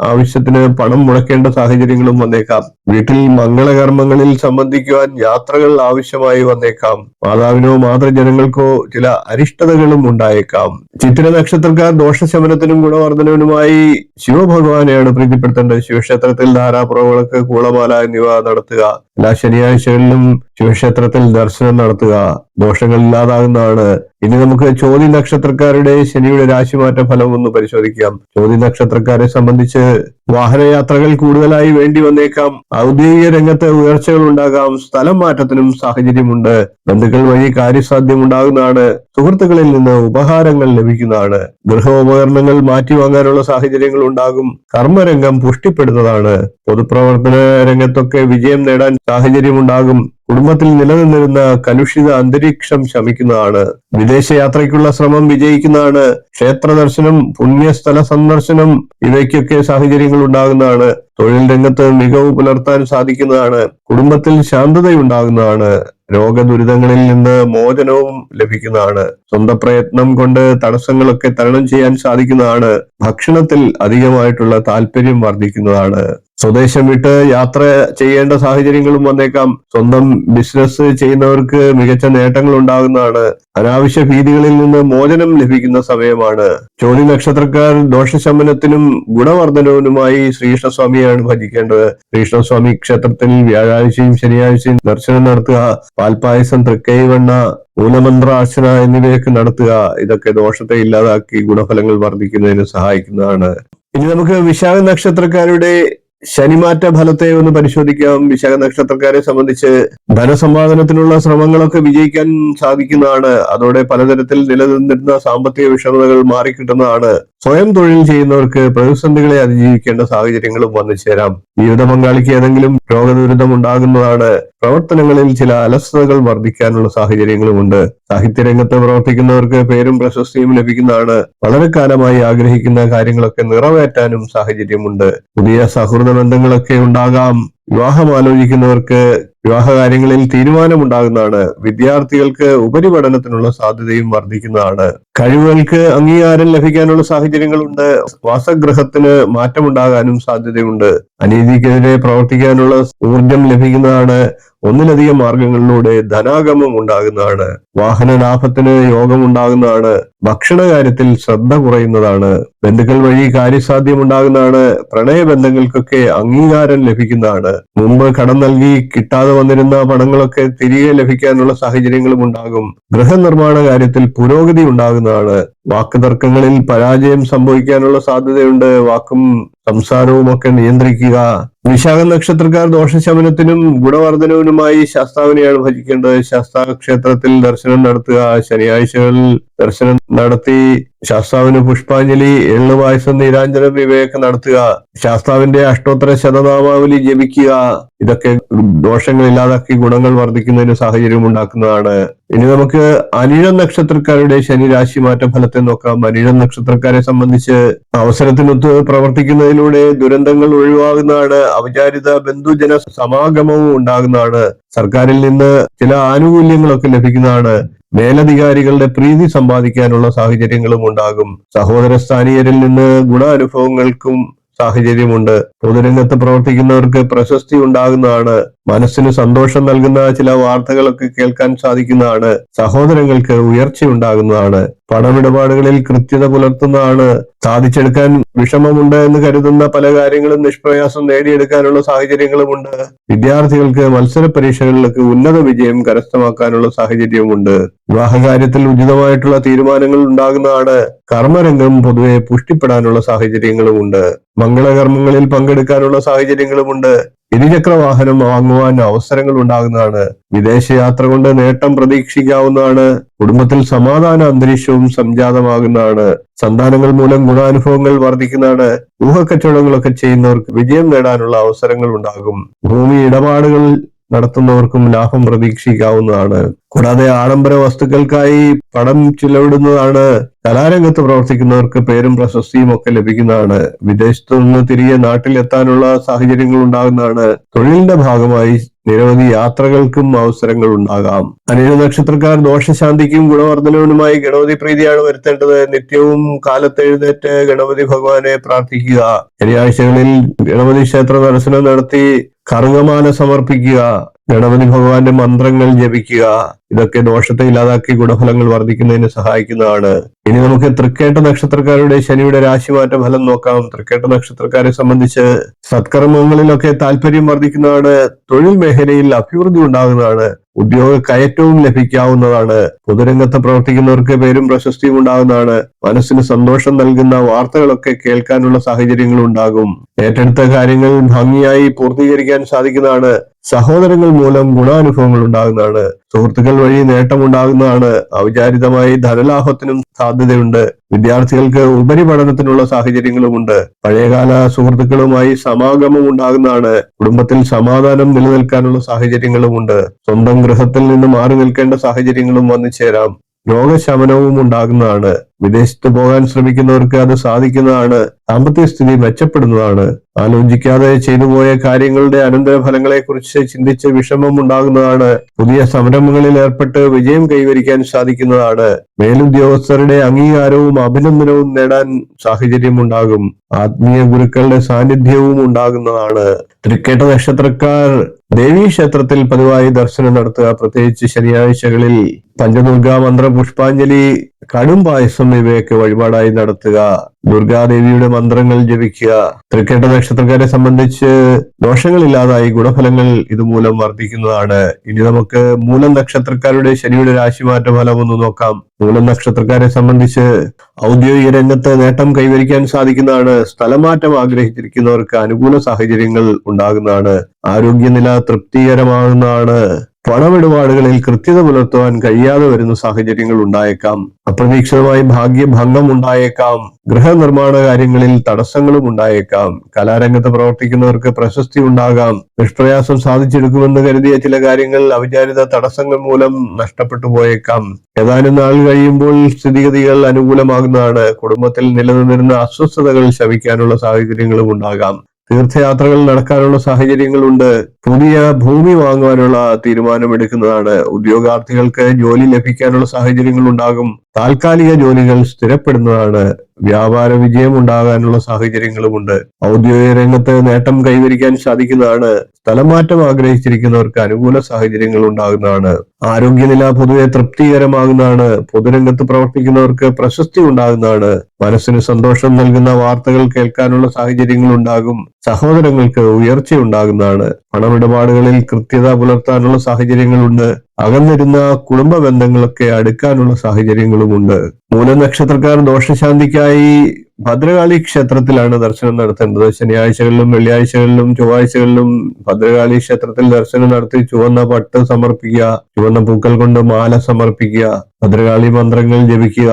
ആവശ്യത്തിന് പണം മുടക്കേണ്ട സാഹചര്യങ്ങളും വന്നേക്കാം. വീട്ടിൽ മംഗളകർമ്മങ്ങളിൽ സംബന്ധിക്കുവാൻ യാത്രകൾ ആവശ്യമായി വന്നേക്കാം. മാതാവിനോ മാതൃജനങ്ങൾക്കോ ചില അരിഷ്ടതകളും ഉണ്ടായേക്കാം. ചിത്തിര നക്ഷത്രക്കാർ ദോഷശമനത്തിനും ഗുണവർദ്ധനവിനുമായി ശിവഭഗവാനെയാണ് പ്രീതിപ്പെടുത്തേണ്ടത്. ശിവക്ഷേത്രത്തിൽ ധാരാപുറവിളക്ക്, കൂളമാല എന്നിവ നടത്തുക. എല്ലാ ശനിയാഴ്ചകളിലും ശിവക്ഷേത്രത്തിൽ ദർശനം നടത്തുക. ദോഷങ്ങൾ ഇല്ലാതാകുന്നതാണ്. ഇനി നമുക്ക് ചോതി നക്ഷത്രക്കാരുടെ ശനിയുടെ രാശിമാറ്റ ഫലം ഒന്ന് പരിശോധിക്കാം. ചോതി നക്ഷത്രക്കാരെ സംബന്ധിച്ച് വാഹനയാത്രകൾ കൂടുതലായി വേണ്ടി വന്നേക്കാം. ഔദ്യോഗിക രംഗത്ത് ഉയർച്ചകൾ ഉണ്ടാകാം. സ്ഥലം മാറ്റത്തിനും സാഹചര്യമുണ്ട്. ബന്ധുക്കൾ വഴി കാര്യസാധ്യം ഉണ്ടാകുന്നതാണ്. സുഹൃത്തുക്കളിൽ നിന്ന് ഉപഹാരങ്ങൾ ലഭിക്കുന്നതാണ്. ഗൃഹോപകരണങ്ങൾ മാറ്റിവാങ്ങാനുള്ള സാഹചര്യങ്ങൾ ഉണ്ടാകും. കർമ്മരംഗം പുഷ്ടിപ്പെടുന്നതാണ്. പൊതുപ്രവർത്തന രംഗത്തൊക്കെ വിജയം നേടാൻ സാഹചര്യമുണ്ടാകും. കുടുംബത്തിൽ നിലനിന്നിരുന്ന കലുഷിത അന്തരീക്ഷം ശമിക്കുന്നതാണ്. വിദേശയാത്രയ്ക്കുള്ള ശ്രമം വിജയിക്കുന്നതാണ്. ക്ഷേത്ര ദർശനം, പുണ്യസ്ഥല സന്ദർശനം ഇവയ്ക്കൊക്കെ സാഹചര്യങ്ങൾ ഉണ്ടാകുന്നതാണ്. തൊഴിൽ രംഗത്ത് മികവ് പുലർത്താൻ സാധിക്കുന്നതാണ്. കുടുംബത്തിൽ ശാന്തതയുണ്ടാകുന്നതാണ്. രോഗദുരിതങ്ങളിൽ നിന്ന് മോചനവും ലഭിക്കുന്നതാണ്. സ്വന്തം പ്രയത്നം കൊണ്ട് തടസ്സങ്ങളൊക്കെ തരണം ചെയ്യാൻ സാധിക്കുന്നതാണ്. ഭക്ഷണത്തിൽ അധികമായിട്ടുള്ള താല്പര്യം വർദ്ധിക്കുന്നതാണ്. സ്വദേശം വിട്ട് യാത്ര ചെയ്യേണ്ട സാഹചര്യങ്ങളും വന്നേക്കാം. സ്വന്തം ബിസിനസ് ചെയ്യുന്നവർക്ക് മികച്ച നേട്ടങ്ങൾ ഉണ്ടാകുന്നതാണ്. അനാവശ്യ ഭീതികളിൽ നിന്ന് മോചനം ലഭിക്കുന്ന സമയമാണ്. ചോതി നക്ഷത്രക്കാർ ദോഷശമനത്തിനും ഗുണവർദ്ധനവിനുമായി ശ്രീകൃഷ്ണസ്വാമിയാണ് ഭജിക്കേണ്ടത്. ശ്രീകൃഷ്ണസ്വാമി ക്ഷേത്രത്തിൽ വ്യാഴാഴ്ചയും ശനിയാഴ്ചയും ദർശനം നടത്തുക. പാൽപായസം, തൃക്കൈവെണ്ണ, മൂലമന്ത്രാർച്ചന എന്നിവയൊക്കെ നടത്തുക. ഇതൊക്കെ ദോഷത്തെ ഇല്ലാതാക്കി ഗുണഫലങ്ങൾ വർദ്ധിക്കുന്നതിന് സഹായിക്കുന്നതാണ്. ഇനി നമുക്ക് വിശാഖ നക്ഷത്രക്കാരുടെ ശനിമാറ്റ ഫലത്തെ ഒന്ന് പരിശോധിക്കാം. വിശാഖ നക്ഷത്രക്കാരെ സംബന്ധിച്ച് ധനസമ്പാദനത്തിനുള്ള ശ്രമങ്ങളൊക്കെ വിജയിക്കാൻ സാധിക്കുന്നതാണ്. അതോടെ പലതരത്തിൽ നിലനിന്നിരുന്ന സാമ്പത്തിക വിഷമതകൾ മാറിക്കിട്ടുന്നതാണ്. സ്വയം തൊഴിൽ ചെയ്യുന്നവർക്ക് പ്രതിസന്ധികളെ അതിജീവിക്കേണ്ട സാഹചര്യങ്ങളും വന്നു ചേരാം. ജീവിത പങ്കാളിക്ക് ഏതെങ്കിലും രോഗദുരിതം ഉണ്ടാകുന്നതാണ്. പ്രവർത്തനങ്ങളിൽ ചില അലസതകൾ വർദ്ധിക്കാനുള്ള സാഹചര്യങ്ങളുമുണ്ട്. സാഹിത്യരംഗത്ത് പ്രവർത്തിക്കുന്നവർക്ക് പേരും പ്രശസ്തിയും ലഭിക്കുന്നതാണ്. വളരെ കാലമായി ആഗ്രഹിക്കുന്ന കാര്യങ്ങളൊക്കെ നിറവേറ്റാനും സാഹചര്യമുണ്ട്. പുതിയ സൗഹൃദ ബന്ധങ്ങളൊക്കെ ഉണ്ടാകാം. വിവാഹം ആലോചിക്കുന്നവർക്ക് വിവാഹ കാര്യങ്ങളിൽ തീരുമാനമുണ്ടാകുന്നതാണ്. വിദ്യാർത്ഥികൾക്ക് ഉപരിപഠനത്തിനുള്ള സാധ്യതയും വർദ്ധിക്കുന്നതാണ്. കഴിവുകൾക്ക് അംഗീകാരം ലഭിക്കാനുള്ള സാഹചര്യങ്ങളുണ്ട്. വാസഗൃഹത്തിന് മാറ്റമുണ്ടാകാനും സാധ്യതയുണ്ട്. അനീതിക്കെതിരെ പ്രവർത്തിക്കാനുള്ള ഊർജം ലഭിക്കുന്നതാണ്. ഒന്നിലധികം മാർഗങ്ങളിലൂടെ ധനാഗമം ഉണ്ടാകുന്നതാണ്. വാഹന ലാഭത്തിന് യോഗമുണ്ടാകുന്നതാണ്. ഭക്ഷണ കാര്യത്തിൽ ശ്രദ്ധ കുറയുന്നതാണ്. ബന്ധുക്കൾ വഴി കാര്യസാധ്യമുണ്ടാകുന്നതാണ്. പ്രണയബന്ധങ്ങൾക്കൊക്കെ അംഗീകാരം ലഭിക്കുന്നതാണ്. മുമ്പ് കടം നൽകി കിട്ടാതെ വന്നിരുന്ന പണങ്ങളൊക്കെ തിരികെ ലഭിക്കാനുള്ള സാഹചര്യങ്ങളും ഉണ്ടാകും. ഗൃഹനിർമ്മാണ കാര്യത്തിൽ പുരോഗതി ഉണ്ടാകുന്നതാണ്. വാക്കുതർക്കങ്ങളിൽ പരാജയം സംഭവിക്കാനുള്ള സാധ്യതയുണ്ട്. വാക്കും സംസാരവും ഒക്കെ നിയന്ത്രിക്കുക. വിശാഖ നക്ഷത്രക്കാർ ദോഷശമനത്തിനും ഗുണവർദ്ധനവിനുമായി ശാസ്താവിനെയാണ് ഭജിക്കേണ്ടത്. ശാസ്താ ക്ഷേത്രത്തിൽ ദർശനം നടത്തുക. ശനിയാഴ്ചകളിൽ ദർശനം നടത്തി ശാസ്താവിന് പുഷ്പാഞ്ജലി, എള്ളുപായസം, നീരാഞ്ജനം ഇവയൊക്കെ നടത്തുക. ശാസ്താവിന്റെ അഷ്ടോത്തര ശതനാമാവലി ജപിക്കുക. ഇതൊക്കെ ദോഷങ്ങൾ ഇല്ലാതാക്കി ഗുണങ്ങൾ വർദ്ധിക്കുന്നതിന് സാഹചര്യം ഉണ്ടാക്കുന്നതാണ്. ഇനി നമുക്ക് അനിഴം നക്ഷത്രക്കാരുടെ ശനി രാശിമാറ്റ ഫലത്തെ നോക്കാം. അനിഴം നക്ഷത്രക്കാരെ സംബന്ധിച്ച് അവസരത്തിനൊത്ത് പ്രവർത്തിക്കുന്നതിലൂടെ ദുരന്തങ്ങൾ ഒഴിവാകുന്നതാണ്. അവിചാരിത ബന്ധുജന സമാഗമവും ഉണ്ടാകുന്നതാണ്. സർക്കാരിൽ നിന്ന് ചില ആനുകൂല്യങ്ങളൊക്കെ ലഭിക്കുന്നതാണ്. മേലധികാരികളുടെ പ്രീതി സമ്പാദിക്കാനുള്ള സാഹചര്യങ്ങളും ഉണ്ടാകും. സഹോദര സ്ഥാനീയരിൽ നിന്ന് ഗുണാനുഭവങ്ങൾക്കും സാഹചര്യമുണ്ട്. പൊതുരംഗത്ത് പ്രവർത്തിക്കുന്നവർക്ക് പ്രശസ്തി ഉണ്ടാകുന്നതാണ്. മനസ്സിന് സന്തോഷം നൽകുന്ന ചില വാർത്തകളൊക്കെ കേൾക്കാൻ സാധിക്കുന്നതാണ്. സഹോദരങ്ങൾക്ക് ഉയർച്ചയുണ്ടാകുന്നതാണ്. പണമിടപാടുകളിൽ കൃത്യത പുലർത്തുന്നതാണ്. സാധിച്ചെടുക്കാൻ വിഷമമുണ്ട് എന്ന് കരുതുന്ന പല കാര്യങ്ങളും നിഷ്പ്രയാസം നേടിയെടുക്കാനുള്ള സാഹചര്യങ്ങളുമുണ്ട്. വിദ്യാർത്ഥികൾക്ക് മത്സര പരീക്ഷകളിലൊക്കെ ഉന്നത വിജയം കരസ്ഥമാക്കാനുള്ള സാഹചര്യമുണ്ട്. വിവാഹകാര്യത്തിൽ ഉചിതമായിട്ടുള്ള തീരുമാനങ്ങൾ ഉണ്ടാകുന്നതാണ്. കർമ്മരംഗം പൊതുവെ പുഷ്ടിപ്പെടാനുള്ള സാഹചര്യങ്ങളുമുണ്ട്. മംഗളകർമ്മങ്ങളിൽ പങ്കെടുക്കാനുള്ള സാഹചര്യങ്ങളുമുണ്ട്. ഇരുചക്ര വാഹനം വാങ്ങുവാൻ അവസരങ്ങൾ ഉണ്ടാകുന്നതാണ്. വിദേശയാത്ര കൊണ്ട് നേട്ടം പ്രതീക്ഷിക്കാവുന്നതാണ്. കുടുംബത്തിൽ സമാധാന അന്തരീക്ഷവും സംജാതമാകുന്നതാണ്. സന്താനങ്ങൾ മൂലം ഗുണാനുഭവങ്ങൾ വർദ്ധിക്കുന്നതാണ്. ഊഹക്കച്ചവടങ്ങളൊക്കെ ചെയ്യുന്നവർക്ക് വിജയം നേടാനുള്ള അവസരങ്ങൾ ഉണ്ടാകും. ഭൂമി ഇടപാടുകൾ നടത്തുന്നവർക്കും ലാഭം പ്രതീക്ഷിക്കാവുന്നതാണ്. കൂടാതെ ആഡംബര വസ്തുക്കൾക്കായി പണം ചിലവിടുന്നതാണ്. കലാരംഗത്ത് പ്രവർത്തിക്കുന്നവർക്ക് പേരും പ്രശസ്തിയും ഒക്കെ ലഭിക്കുന്നതാണ്. വിദേശത്തു നിന്ന് തിരികെ നാട്ടിലെത്താനുള്ള സാഹചര്യങ്ങൾ ഉണ്ടാകുന്നതാണ്. തൊഴിലിന്റെ ഭാഗമായി നിരവധി യാത്രകൾക്കും അവസരങ്ങൾ ഉണ്ടാകാം. അനിഴ നക്ഷത്രക്കാർ ദോഷശാന്തിക്കും ഗുണവർദ്ധനവിനുമായി ഗണപതി പ്രീതിയാണ് വരുത്തേണ്ടത്. നിത്യവും കാലത്തെഴുന്നേറ്റ് ഗണപതി ഭഗവാനെ പ്രാർത്ഥിക്കുക. ശനിയാഴ്ചകളിൽ ഗണപതി ക്ഷേത്ര ദർശനം നടത്തി കറുകമാല സമർപ്പിക്കുക. ഗണപതി ഭഗവാന്റെ മന്ത്രങ്ങൾ ജപിക്കുക. ഇതൊക്കെ ദോഷത്തെ ഇല്ലാതാക്കി ഗുണഫലങ്ങൾ വർദ്ധിക്കുന്നതിന് സഹായിക്കുന്നതാണ്. ഇനി നമുക്ക് തൃക്കേട്ട നക്ഷത്രക്കാരുടെ ശനിയുടെ രാശിമാറ്റ ഫലം നോക്കാം. തൃക്കേട്ട നക്ഷത്രക്കാരെ സംബന്ധിച്ച് സത്കർമ്മങ്ങളിലൊക്കെ താല്പര്യം വർദ്ധിക്കുന്നതാണ്. തൊഴിൽ മേഖലയിൽ അഭിവൃദ്ധി ഉണ്ടാകുന്നതാണ്. ഉദ്യോഗ കയറ്റവും ലഭിക്കാവുന്നതാണ്. പൊതുരംഗത്ത് പ്രവർത്തിക്കുന്നവർക്ക് പേരും പ്രശസ്തിയും ഉണ്ടാകുന്നതാണ്. മനസ്സിന് സന്തോഷം നൽകുന്ന വാർത്തകളൊക്കെ കേൾക്കാനുള്ള സാഹചര്യങ്ങൾ ഉണ്ടാകും. ഏറ്റെടുത്ത കാര്യങ്ങൾ ഭംഗിയായി പൂർത്തീകരിക്കാൻ സാധിക്കുന്നതാണ്. സഹോദരങ്ങൾ മൂലം ഗുണാനുഭവങ്ങൾ ഉണ്ടാകുന്നതാണ്. സുഹൃത്തുക്കൾ വഴി നേട്ടമുണ്ടാകുന്നതാണ്. അവിചാരിതമായി ധനലാഭത്തിനും സാധ്യതയുണ്ട്. വിദ്യാർത്ഥികൾക്ക് ഉപരിപഠനത്തിനുള്ള സാഹചര്യങ്ങളുമുണ്ട്. പഴയകാല സുഹൃത്തുക്കളുമായി സമാഗമം ഉണ്ടാകുന്നതാണ്. കുടുംബത്തിൽ സമാധാനം നിലനിൽക്കാനുള്ള സാഹചര്യങ്ങളുമുണ്ട്. സ്വന്തം ഗൃഹത്തിൽ നിന്ന് മാറി നിൽക്കേണ്ട സാഹചര്യങ്ങളും വന്നു ചേരാം. രോഗശമനവും ഉണ്ടാകുന്നതാണ്. വിദേശത്ത് പോകാൻ ശ്രമിക്കുന്നവർക്ക് അത് സാധിക്കുന്നതാണ്. സാമ്പത്തിക സ്ഥിതി മെച്ചപ്പെടുന്നതാണ്. ആലോചിക്കാതെ ചെയ്തുപോയ കാര്യങ്ങളുടെ അനന്തരഫലങ്ങളെ കുറിച്ച് ചിന്തിച്ച് വിഷമം ഉണ്ടാകുന്നതാണ്. പുതിയ സംരംഭങ്ങളിൽ ഏർപ്പെട്ട് വിജയം കൈവരിക്കാൻ സാധിക്കുന്നതാണ്. മേലുദ്യോഗസ്ഥരുടെ അംഗീകാരവും അഭിനന്ദനവും നേടാൻ സാഹചര്യമുണ്ടാകും. ആത്മീയ ഗുരുക്കളുടെ സാന്നിധ്യവും ഉണ്ടാകുന്നതാണ്. തൃക്കേട്ട നക്ഷത്രക്കാർ ദേവീ ക്ഷേത്രത്തിൽ പതിവായി ദർശനം നടത്തുക. പ്രത്യേകിച്ച് ശനിയാഴ്ചകളിൽ പഞ്ചദുർഗാ മന്ത്ര പുഷ്പാഞ്ജലി, കടും പായസം ഇവയൊക്കെ വഴിപാടായി നടത്തുക. ദുർഗാദേവിയുടെ മന്ത്രങ്ങൾ ജപിക്കുക. തൃക്കേട്ട നക്ഷത്രക്കാരെ സംബന്ധിച്ച് ദോഷങ്ങളില്ലാതായി ഗുണഫലങ്ങൾ ഇതുമൂലം വർദ്ധിക്കുന്നതാണ്. ഇനി നമുക്ക് മൂലം നക്ഷത്രക്കാരുടെ ശനിയുടെ രാശിമാറ്റ ഫലം ഒന്ന് നോക്കാം. മൂലം നക്ഷത്രക്കാരെ സംബന്ധിച്ച് ഔദ്യോഗിക രംഗത്ത് നേട്ടം കൈവരിക്കാൻ സാധിക്കുന്നതാണ്. സ്ഥലമാറ്റം ആഗ്രഹിച്ചിരിക്കുന്നവർക്ക് അനുകൂല സാഹചര്യങ്ങൾ ഉണ്ടാകുന്നതാണ്. ആരോഗ്യനില തൃപ്തികരമാകുന്നതാണ്. പണമിടപാടുകളിൽ കൃത്യത പുലർത്തുവാൻ കഴിയാതെ വരുന്ന സാഹചര്യങ്ങൾ ഉണ്ടായേക്കാം. അപ്രതീക്ഷിതമായി ഭാഗ്യഭംഗം ഉണ്ടായേക്കാം. ഗൃഹനിർമ്മാണ കാര്യങ്ങളിൽ തടസ്സങ്ങളും ഉണ്ടായേക്കാം. കലാരംഗത്ത് പ്രവർത്തിക്കുന്നവർക്ക് പ്രശസ്തി ഉണ്ടാകാം. നിഷ്പ്രയാസം സാധിച്ചെടുക്കുമെന്ന് കരുതിയ ചില കാര്യങ്ങൾ അവിചാരിത തടസ്സങ്ങൾ മൂലം നഷ്ടപ്പെട്ടു പോയേക്കാം. ഏതാനും നാൾ കഴിയുമ്പോൾ സ്ഥിതിഗതികൾ അനുകൂലമാകുന്നതാണ്. കുടുംബത്തിൽ നിലനിന്നിരുന്ന അസ്വസ്ഥതകൾ ശമിക്കാനുള്ള സാഹചര്യങ്ങളും ഉണ്ടാകാം. തീർത്ഥയാത്രകൾ നടക്കാനുള്ള സാഹചര്യങ്ങളുണ്ട്. പുതിയ ഭൂമി വാങ്ങുവാനുള്ള തീരുമാനമെടുക്കുന്നതാണ്. ഉദ്യോഗാർത്ഥികൾക്ക് ജോലി ലഭിക്കാനുള്ള സാഹചര്യങ്ങൾ ഉണ്ടാകും. താൽക്കാലിക ജോലികൾ സ്ഥിരപ്പെടുന്നതാണ്. വ്യാപാര വിജയം ഉണ്ടാകാനുള്ള സാഹചര്യങ്ങളുമുണ്ട്. ഔദ്യോഗിക രംഗത്ത് നേട്ടം കൈവരിക്കാൻ സാധിക്കുന്നതാണ്. സ്ഥലമാറ്റം ആഗ്രഹിച്ചിരിക്കുന്നവർക്ക് അനുകൂല സാഹചര്യങ്ങൾ ഉണ്ടാകുന്നതാണ്. ആരോഗ്യനില പൊതുവെ തൃപ്തികരമാകുന്നതാണ്. പൊതുരംഗത്ത് പ്രവർത്തിക്കുന്നവർക്ക് പ്രശസ്തി ഉണ്ടാകുന്നതാണ്. മനസ്സിന് സന്തോഷം നൽകുന്ന വാർത്തകൾ കേൾക്കാനുള്ള സാഹചര്യങ്ങൾ ഉണ്ടാകും. സഹോദരങ്ങൾക്ക് ഉയർച്ചയുണ്ടാകുന്നതാണ്. പണമിടപാടുകളിൽ കൃത്യത പുലർത്താനുള്ള സാഹചര്യങ്ങളുണ്ട്. അകന്നിരുന്ന കുടുംബ ബന്ധങ്ങളൊക്കെ അടുക്കാനുള്ള സാഹചര്യങ്ങളുമുണ്ട്. മൂലനക്ഷത്രക്കാർ ദോഷശാന്തിക്കായി ഭദ്രകാളി ക്ഷേത്രത്തിലാണ് ദർശനം നടത്തേണ്ടത്. ശനിയാഴ്ചകളിലും വെള്ളിയാഴ്ചകളിലും ചൊവ്വാഴ്ചകളിലും ഭദ്രകാളി ക്ഷേത്രത്തിൽ ദർശനം നടത്തി ചുവന്ന പട്ട് സമർപ്പിക്കുക. ചുവന്ന പൂക്കൾ കൊണ്ട് മാല സമർപ്പിക്കുക. ഭദ്രകാളി മന്ത്രങ്ങൾ ജപിക്കുക.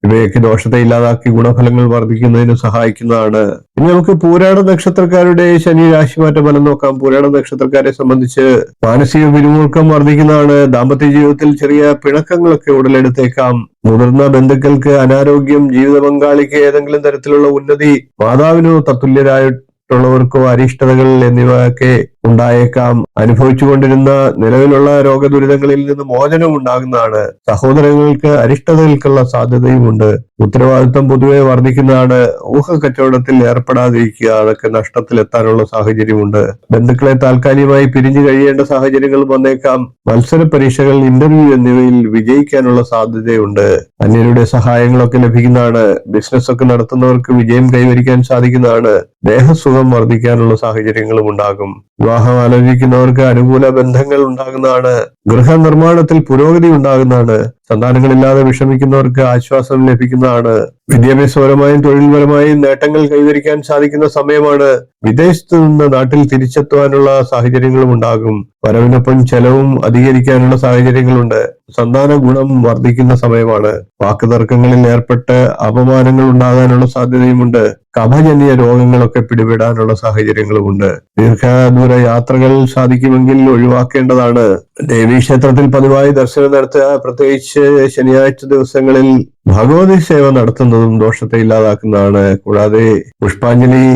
ഇവയൊക്കെ ദോഷത്തെ ഇല്ലാതാക്കി ഗുണഫലങ്ങൾ വർദ്ധിക്കുന്നതിന് സഹായിക്കുന്നതാണ്. ഇനി നമുക്ക് പൂരാട നക്ഷത്രക്കാരുടെ ശനി രാശിമാറ്റ ഫലം നോക്കാം. പൂരാട നക്ഷത്രക്കാരെ സംബന്ധിച്ച് മാനസിക പിരിമുറുക്കം വർദ്ധിക്കുന്നതാണ്. ദാമ്പത്യ ജീവിതത്തിൽ ചെറിയ പിണക്കങ്ങളൊക്കെ ഉടലെടുത്തേക്കാം. മുതിർന്ന ബന്ധുക്കൾക്ക് അനാരോഗ്യം, ജീവിത പങ്കാളിക്ക് ഏതെങ്കിലും തരത്തിലുള്ള ഉന്നതി, മാതാവിനോ തത്തുല്യരായിട്ടുള്ളവർക്കോ അരിഷ്ടതകൾ എന്നിവയൊക്കെ ഉണ്ടായേക്കാം. അനുഭവിച്ചുകൊണ്ടിരുന്ന നിലവിലുള്ള രോഗദുരിതങ്ങളിൽ നിന്ന് മോചനം ഉണ്ടാകുന്നതാണ്. സഹോദരങ്ങൾക്ക് അരിഷ്ടതകൾക്കുള്ള സാധ്യതയുമുണ്ട്. ഉത്തരവാദിത്വം പൊതുവെ വർദ്ധിക്കുന്നതാണ്. ഊഹക്കച്ചവടത്തിൽ ഏർപ്പെടാതിരിക്കുക, അതൊക്കെ നഷ്ടത്തിലെത്താനുള്ള സാഹചര്യമുണ്ട്. ബന്ധുക്കളെ താൽക്കാലികമായി പിരിഞ്ഞു കഴിയേണ്ട സാഹചര്യങ്ങൾ വന്നേക്കാം. മത്സര പരീക്ഷകൾ, ഇന്റർവ്യൂ എന്നിവയിൽ വിജയിക്കാനുള്ള സാധ്യതയുണ്ട്. അന്യരുടെ സഹായങ്ങളൊക്കെ ലഭിക്കുന്നതാണ്. ബിസിനസ് ഒക്കെ നടത്തുന്നവർക്ക് വിജയം കൈവരിക്കാൻ സാധിക്കുന്നതാണ്. ദേഹസുഖം വർദ്ധിക്കാനുള്ള സാഹചര്യങ്ങളും ഉണ്ടാകും. വിവാഹം ആലോചിക്കുന്നവർക്ക് അനുകൂല ബന്ധങ്ങൾ ഉണ്ടാകുന്നതാണ്. ഗൃഹനിർമ്മാണത്തിൽ പുരോഗതി ഉണ്ടാകുന്നതാണ്. സന്താനങ്ങളില്ലാതെ വിഷമിക്കുന്നവർക്ക് ആശ്വാസം ലഭിക്കുന്നതാണ്. വിദ്യാഭ്യാസപരമായും തൊഴിൽപരമായും നേട്ടങ്ങൾ കൈവരിക്കാൻ സാധിക്കുന്ന സമയമാണ്. വിദേശത്ത് നിന്ന് നാട്ടിൽ തിരിച്ചെത്തുവാനുള്ള സാഹചര്യങ്ങളും ഉണ്ടാകും. വരവിനൊപ്പം ചെലവും അധികരിക്കാനുള്ള സാഹചര്യങ്ങളുണ്ട്. സന്താന ഗുണം വർദ്ധിക്കുന്ന സമയമാണ്. വാക്കുതർക്കങ്ങളിൽ ഏർപ്പെട്ട് അപമാനങ്ങൾ ഉണ്ടാകാനുള്ള സാധ്യതയുമുണ്ട്. കഫജന്യ രോഗങ്ങളൊക്കെ പിടിപെടാനുള്ള സാഹചര്യങ്ങളുമുണ്ട്. ദീർഘദൂര യാത്രകൾ സാധിക്കുമെങ്കിൽ ഒഴിവാക്കേണ്ടതാണ്. ദേവീക്ഷേത്രത്തിൽ പതിവായി ദർശനം നടത്തുക, പ്രത്യേകിച്ച് ശനിയാഴ്ച ദിവസങ്ങളിൽ ഭഗവതി സേവ നടത്തുന്നതും ദോഷത്തെ ഇല്ലാതാക്കുന്നതാണ്. കൂടാതെ പുഷ്പാഞ്ജലി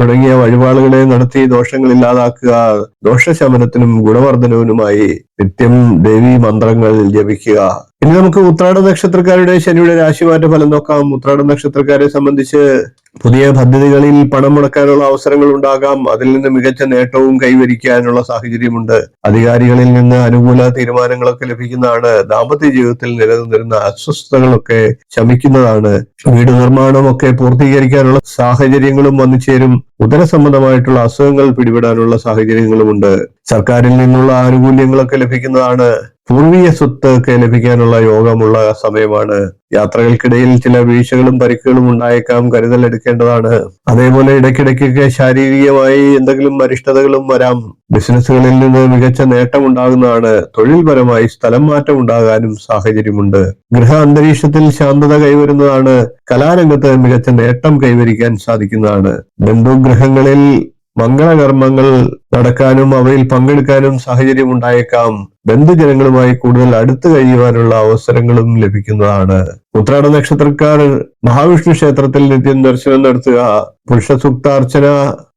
തുടങ്ങിയ വഴിപാടുകളെ നടത്തി ദോഷങ്ങൾ ഇല്ലാതാക്കുക. ദോഷശമനത്തിനും ഗുണവർദ്ധനവിനുമായി നിത്യം ദേവീ മന്ത്രങ്ങൾ ജപിക്കുക. ഇനി നമുക്ക് ഉത്രാട നക്ഷത്രക്കാരുടെ ശനിയുടെ രാശിമാറ്റ ഫലം നോക്കാം. ഉത്രാട നക്ഷത്രക്കാരെ സംബന്ധിച്ച് പുതിയ പദ്ധതികളിൽ പണം മുടക്കാനുള്ള അവസരങ്ങൾ ഉണ്ടാകാം. അതിൽ നിന്ന് മികച്ച നേട്ടവും കൈവരിക്കാനുള്ള സാഹചര്യമുണ്ട്. അധികാരികളിൽ നിന്ന് അനുകൂല തീരുമാനങ്ങളൊക്കെ ലഭിക്കുന്നതാണ്. ദാമ്പത്യ ജീവിതത്തിൽ നിലനിന്നിരുന്ന അസ്വസ്ഥതകളൊക്കെ ശമിക്കുന്നതാണ്. വീട് നിർമ്മാണമൊക്കെ പൂർത്തീകരിക്കാനുള്ള സാഹചര്യങ്ങളും വന്നു ചേരും. ഉദരസംബന്ധമായിട്ടുള്ള അസുഖങ്ങൾ പിടിപെടാനുള്ള സാഹചര്യങ്ങളുമുണ്ട്. സർക്കാരിൽ നിന്നുള്ള ആനുകൂല്യങ്ങളൊക്കെ ലഭിക്കുന്നതാണ്. പൂർവീയ സ്വത്ത് ഒക്കെ ലഭിക്കാനുള്ള യോഗമുള്ള സമയമാണ്. യാത്രകൾക്കിടയിൽ ചില വീഴ്ചകളും പരിക്കുകളും ഉണ്ടായേക്കാം, കരുതൽ എടുക്കേണ്ടതാണ്. അതേപോലെ ഇടയ്ക്കിടയ്ക്കൊക്കെ ശാരീരികമായി എന്തെങ്കിലും അരിഷ്ടതകളും വരാം. ബിസിനസ്സുകളിൽ നിന്ന് മികച്ച നേട്ടം ഉണ്ടാകുന്നതാണ്. തൊഴിൽപരമായി സ്ഥലം മാറ്റം ഉണ്ടാകാനും സാഹചര്യമുണ്ട്. ഗൃഹ അന്തരീക്ഷത്തിൽ ശാന്തത കൈവരുന്നതാണ്. കലാരംഗത്ത് മികച്ച നേട്ടം കൈവരിക്കാൻ സാധിക്കുന്നതാണ്. ബന്ധുഗൃഹങ്ങളിൽ മംഗളകർമ്മങ്ങൾ നടക്കാനും അവയിൽ പങ്കെടുക്കാനും സാഹചര്യം ഉണ്ടായേക്കാം. ബന്ധുജനങ്ങളുമായി കൂടുതൽ അടുത്തു കഴിയുവാനുള്ള അവസരങ്ങളും ലഭിക്കുന്നതാണ്. ഉത്രാട നക്ഷത്രക്കാർ മഹാവിഷ്ണു ക്ഷേത്രത്തിൽ നിത്യം ദർശനം നടത്തുക, പുരുഷ സൂക്താർച്ചന,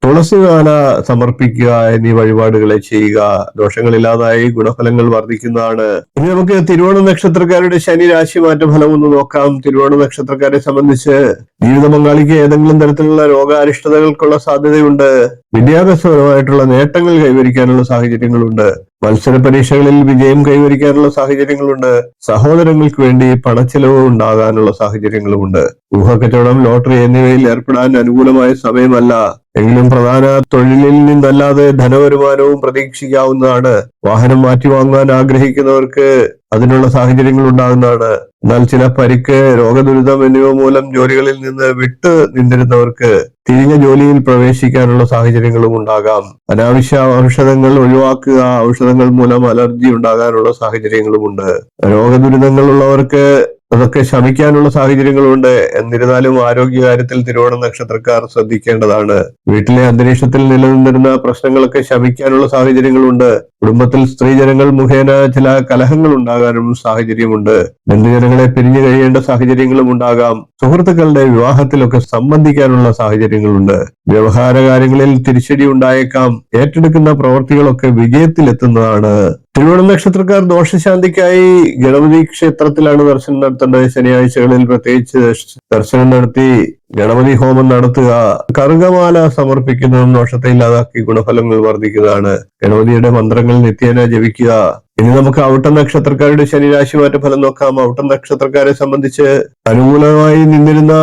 തുളസിമാല സമർപ്പിക്കുക എന്നീ വഴിപാടുകളെ ചെയ്യുക. ദോഷങ്ങളില്ലാതായി ഗുണഫലങ്ങൾ വർദ്ധിക്കുന്നതാണ്. ഇനി നമുക്ക് തിരുവോണ നക്ഷത്രക്കാരുടെ ശനി രാശി മാറ്റ ഫലം ഒന്ന് നോക്കാം. തിരുവോണ നക്ഷത്രക്കാരെ സംബന്ധിച്ച് ജീവിത പങ്കാളിക്ക് ഏതെങ്കിലും തരത്തിലുള്ള രോഗാരിഷ്ടതകൾക്കുള്ള സാധ്യതയുണ്ട്. വിദ്യാഭ്യാസപരമായിട്ടുള്ള നേട്ടങ്ങൾ കൈവരിക്കാനുള്ള സാഹചര്യങ്ങളുണ്ട്. മത്സര പരീക്ഷകളിൽ വിജയം കൈവരിക്കാനുള്ള സാഹചര്യങ്ങളുണ്ട്. സഹോദരങ്ങൾക്ക് വേണ്ടി പണച്ചെലവ് ഉണ്ടാകാനുള്ള സാഹചര്യങ്ങളുമുണ്ട്. ഊഹക്കച്ചവടം, ലോട്ടറി എന്നിവയിൽ ഏർപ്പെടാൻ അനുകൂലമായ സമയമല്ല. എങ്കിലും പ്രധാന തൊഴിലിൽ നിന്നല്ലാതെ ധനവരുമാനവും പ്രതീക്ഷിക്കാവുന്നതാണ്. വാഹനം മാറ്റി വാങ്ങാൻ ആഗ്രഹിക്കുന്നവർക്ക് അതിനുള്ള സാഹചര്യങ്ങൾ ഉണ്ടാകുന്നതാണ്. എന്നാൽ ചില പരിക്ക്, രോഗദുരിതം എന്നിവ മൂലം ജോലികളിൽ നിന്ന് വിട്ട് നിന്നിരുന്നവർക്ക് തിരിഞ്ഞ ജോലിയിൽ പ്രവേശിക്കാനുള്ള സാഹചര്യങ്ങളും ഉണ്ടാകാം. അനാവശ്യ ഔഷധങ്ങൾ ഒഴിവാക്കുക. ഔഷധങ്ങൾ മൂലം അലർജി ഉണ്ടാകാനുള്ള സാഹചര്യങ്ങളുമുണ്ട്. രോഗദുരിതങ്ങളുള്ളവർക്ക് അതൊക്കെ ശമിക്കാനുള്ള സാഹചര്യങ്ങളുണ്ട്. എന്നിരുന്നാലും ആരോഗ്യകാര്യത്തിൽ തിരുവോണ നക്ഷത്രക്കാർ ശ്രദ്ധിക്കേണ്ടതാണ്. വീട്ടിലെ അന്തരീക്ഷത്തിൽ നിലനിന്നിരുന്ന പ്രശ്നങ്ങളൊക്കെ ശമിക്കാനുള്ള സാഹചര്യങ്ങളുണ്ട്. കുടുംബത്തിൽ സ്ത്രീജനങ്ങൾ മുഖേന ചില കലഹങ്ങൾ ഉണ്ടാകാനും സാഹചര്യമുണ്ട്. ബന്ധുജനങ്ങളെ പിരിഞ്ഞു കഴിയേണ്ട സാഹചര്യങ്ങളും ഉണ്ടാകാം. സുഹൃത്തുക്കളുടെ വിവാഹത്തിലൊക്കെ സംബന്ധിക്കാനുള്ള സാഹചര്യങ്ങളുണ്ട്. വ്യവഹാര കാര്യങ്ങളിൽ തിരിച്ചടി ഉണ്ടായേക്കാം. ഏറ്റെടുക്കുന്ന പ്രവർത്തികളൊക്കെ വിജയത്തിലെത്തുന്നതാണ്. തിരുവോണ നക്ഷത്രക്കാർ ദോഷശാന്തിക്കായി ഗണപതി ക്ഷേത്രത്തിലാണ് ദർശനം നടത്തേണ്ടത്. ശനിയാഴ്ചകളിൽ പ്രത്യേകിച്ച് ദർശനം നടത്തി ഗണപതി ഹോമം നടത്തുക. കറുകമാല സമർപ്പിക്കുന്നതും ദോഷത്തെ ഇല്ലാതാക്കി ഗുണഫലങ്ങൾ വർദ്ധിക്കുന്നതാണ്. ഗണപതിയുടെ മന്ത്രങ്ങൾ നിത്യേന ജപിക്കുക. ഇനി നമുക്ക് ഔട്ടം നക്ഷത്രക്കാരുടെ ശനിരാശി മാറ്റ ഫലം നോക്കാം. ഔട്ടം നക്ഷത്രക്കാരെ സംബന്ധിച്ച് അനുകൂലമായി നിന്നിരുന്ന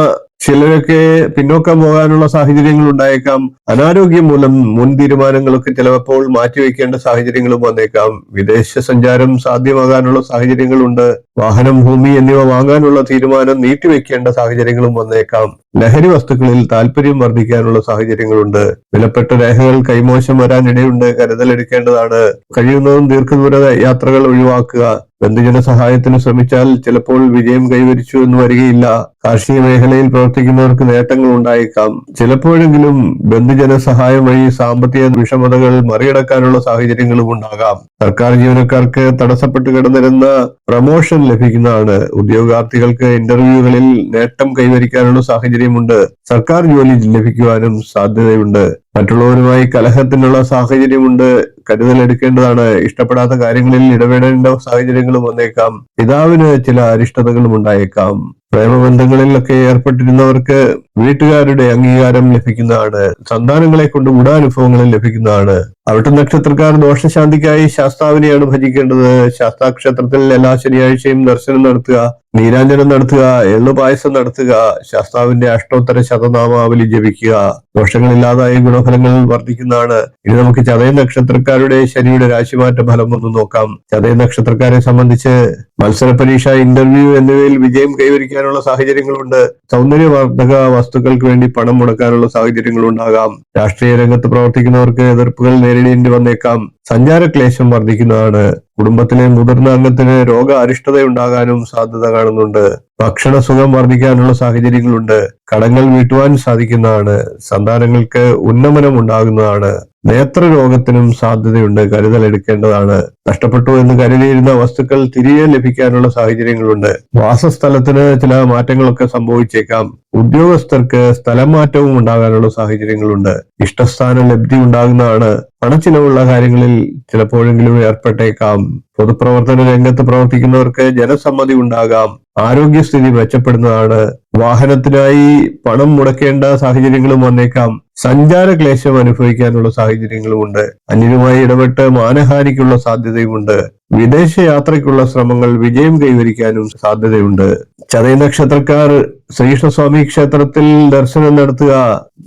ചിലരൊക്കെ പിന്നോക്കം പോകാനുള്ള സാഹചര്യങ്ങൾ ഉണ്ടായേക്കാം. അനാരോഗ്യം മൂലം മുൻ തീരുമാനങ്ങളൊക്കെ ചിലപ്പോൾ മാറ്റിവെക്കേണ്ട സാഹചര്യങ്ങളും വന്നേക്കാം. വിദേശ സഞ്ചാരം സാധ്യമാകാനുള്ള സാഹചര്യങ്ങളുണ്ട്. വാഹനം, ഭൂമി എന്നിവ വാങ്ങാനുള്ള തീരുമാനം നീട്ടിവെക്കേണ്ട സാഹചര്യങ്ങളും വന്നേക്കാം. ലഹരി വസ്തുക്കളിൽ താല്പര്യം വർദ്ധിക്കാനുള്ള സാഹചര്യങ്ങളുണ്ട്. വിലപ്പെട്ട രേഖകൾ കൈമോശം വരാനിടയുണ്ട്. കരുതലെടുക്കേണ്ടതാണ്. കഴിയുന്നതും ദീർഘദൂര യാത്രകൾ ഒഴിവാക്കുക. ബന്ധുജന സഹായത്തിന് ശ്രമിച്ചാൽ ചിലപ്പോൾ വിജയം കൈവരിച്ചു എന്ന് വരികയില്ല. കാർഷിക മേഖലയിൽ പ്രവർത്തിക്കുന്നവർക്ക് നേട്ടങ്ങൾ ഉണ്ടായേക്കാം. ചിലപ്പോഴെങ്കിലും ബന്ധുജന സഹായം വഴി സാമ്പത്തിക വിഷമതകൾ മറികടക്കാനുള്ള സാഹചര്യങ്ങളും ഉണ്ടാകാം. സർക്കാർ ജീവനക്കാർക്ക് തടസ്സപ്പെട്ട് കിടന്നിരുന്ന പ്രമോഷൻ ലഭിക്കുന്നതാണ്. ഉദ്യോഗാർത്ഥികൾക്ക് ഇന്റർവ്യൂകളിൽ നേട്ടം കൈവരിക്കാനുള്ള സാഹചര്യമുണ്ട്. സർക്കാർ ജോലി ലഭിക്കുവാനും സാധ്യതയുണ്ട്. മറ്റുള്ളവരുമായി കലഹത്തിനുള്ള സാഹചര്യമുണ്ട്. കരുതലെടുക്കേണ്ടതാണ്. ഇഷ്ടപ്പെടാത്ത കാര്യങ്ങളിൽ ഇടപെടേണ്ട സാഹചര്യങ്ങളും വന്നേക്കാം. പിതാവിന് ചില അരിഷ്ടതകളും ഉണ്ടായേക്കാം. പ്രേമബന്ധങ്ങളിലൊക്കെ ഏർപ്പെട്ടിരുന്നവർക്ക് വീട്ടുകാരുടെ അംഗീകാരം ലഭിക്കുന്നതാണ്. സന്താനങ്ങളെ കൊണ്ട് ഗുണാനുഭവങ്ങളും ലഭിക്കുന്നതാണ്. അവിട്ട നക്ഷത്രക്കാർ ദോഷശാന്തിക്കായി ശാസ്താവിനെയാണ് ഭജിക്കേണ്ടത്. ശാസ്താക്ഷേത്രത്തിൽ എല്ലാ ശനിയാഴ്ചയും ദർശനം നടത്തുക, നീരാഞ്ജനം നടത്തുക, എള്ളുപായസം നടത്തുക, ശാസ്താവിന്റെ അഷ്ടോത്തര ശതനാമാവലി ജപിക്കുക. ദോഷങ്ങളില്ലാതായി ഗുണഫലങ്ങൾ വർദ്ധിക്കുന്നതാണ്. ഇനി നമുക്ക് ചതയ നക്ഷത്രക്കാരുടെ ശനിയുടെ രാശിമാറ്റ ഫലം ഒന്ന് നോക്കാം. ചതയ നക്ഷത്രക്കാരെ സംബന്ധിച്ച് മത്സര പരീക്ഷ, ഇന്റർവ്യൂ എന്നിവയിൽ വിജയം കൈവരിക്കാനുള്ള സാഹചര്യങ്ങളുണ്ട്. സൗന്ദര്യവർദ്ധക വസ്തുക്കൾക്ക് വേണ്ടി പണം മുടക്കാനുള്ള സാഹചര്യങ്ങൾ ഉണ്ടാകാം. രാഷ്ട്രീയ രംഗത്ത് പ്രവർത്തിക്കുന്നവർക്ക് എതിർപ്പുകൾ നേരിടേണ്ടി വന്നേക്കാം. സഞ്ചാരക്ലേശം വർദ്ധിക്കുന്നതാണ്. കുടുംബത്തിലെ മുതിർന്ന അംഗത്തിന് രോഗ അരിഷ്ടതയുണ്ടാകാനും സാധ്യത കാണുന്നുണ്ട്. ഭക്ഷണ സുഖം വർദ്ധിക്കാനുള്ള സാഹചര്യങ്ങളുണ്ട്. കടങ്ങൾ വീട്ടുവാൻ സാധിക്കുന്നതാണ്. സന്താനങ്ങൾക്ക് ഉന്നമനം ഉണ്ടാകുന്നതാണ്. നേത്രരോഗത്തിനും സാധ്യതയുണ്ട്. കരുതൽ എടുക്കേണ്ടതാണ്. നഷ്ടപ്പെട്ടു എന്ന് കരുതിയിരുന്ന വസ്തുക്കൾ തിരികെ ലഭിക്കാനുള്ള സാഹചര്യങ്ങളുണ്ട്. വാസസ്ഥലത്തിന് ചില മാറ്റങ്ങളൊക്കെ സംഭവിച്ചേക്കാം. ഉദ്യോഗസ്ഥർക്ക് സ്ഥലം മാറ്റവും ഉണ്ടാകാനുള്ള സാഹചര്യങ്ങളുണ്ട്. ഇഷ്ടസ്ഥാന ലബ്ധി ഉണ്ടാകുന്നതാണ്. പണച്ചിലവുള്ള കാര്യങ്ങളിൽ ചിലപ്പോഴെങ്കിലും ഏർപ്പെട്ടേക്കാം. പൊതുപ്രവർത്തന രംഗത്ത് പ്രവർത്തിക്കുന്നവർക്ക് ജനസമ്മതി ഉണ്ടാകാം. ആരോഗ്യസ്ഥിതി മെച്ചപ്പെടുന്നതാണ്. വാഹനത്തിനായി പണം മുടക്കേണ്ട സാഹചര്യങ്ങളും വന്നേക്കാം. സഞ്ചാരക്ലേശം അനുഭവിക്കാനുള്ള സാഹചര്യങ്ങളുമുണ്ട്. അന്യരുമായി ഇടപെട്ട് മാനഹാനിക്കുള്ള സാധ്യതയുമുണ്ട്. വിദേശ യാത്രയ്ക്കുള്ള ശ്രമങ്ങൾ വിജയം കൈവരിക്കാനും സാധ്യതയുണ്ട്. ചതയ നക്ഷത്രക്കാർ ശ്രീകൃഷ്ണസ്വാമി ക്ഷേത്രത്തിൽ ദർശനം നടത്തുക.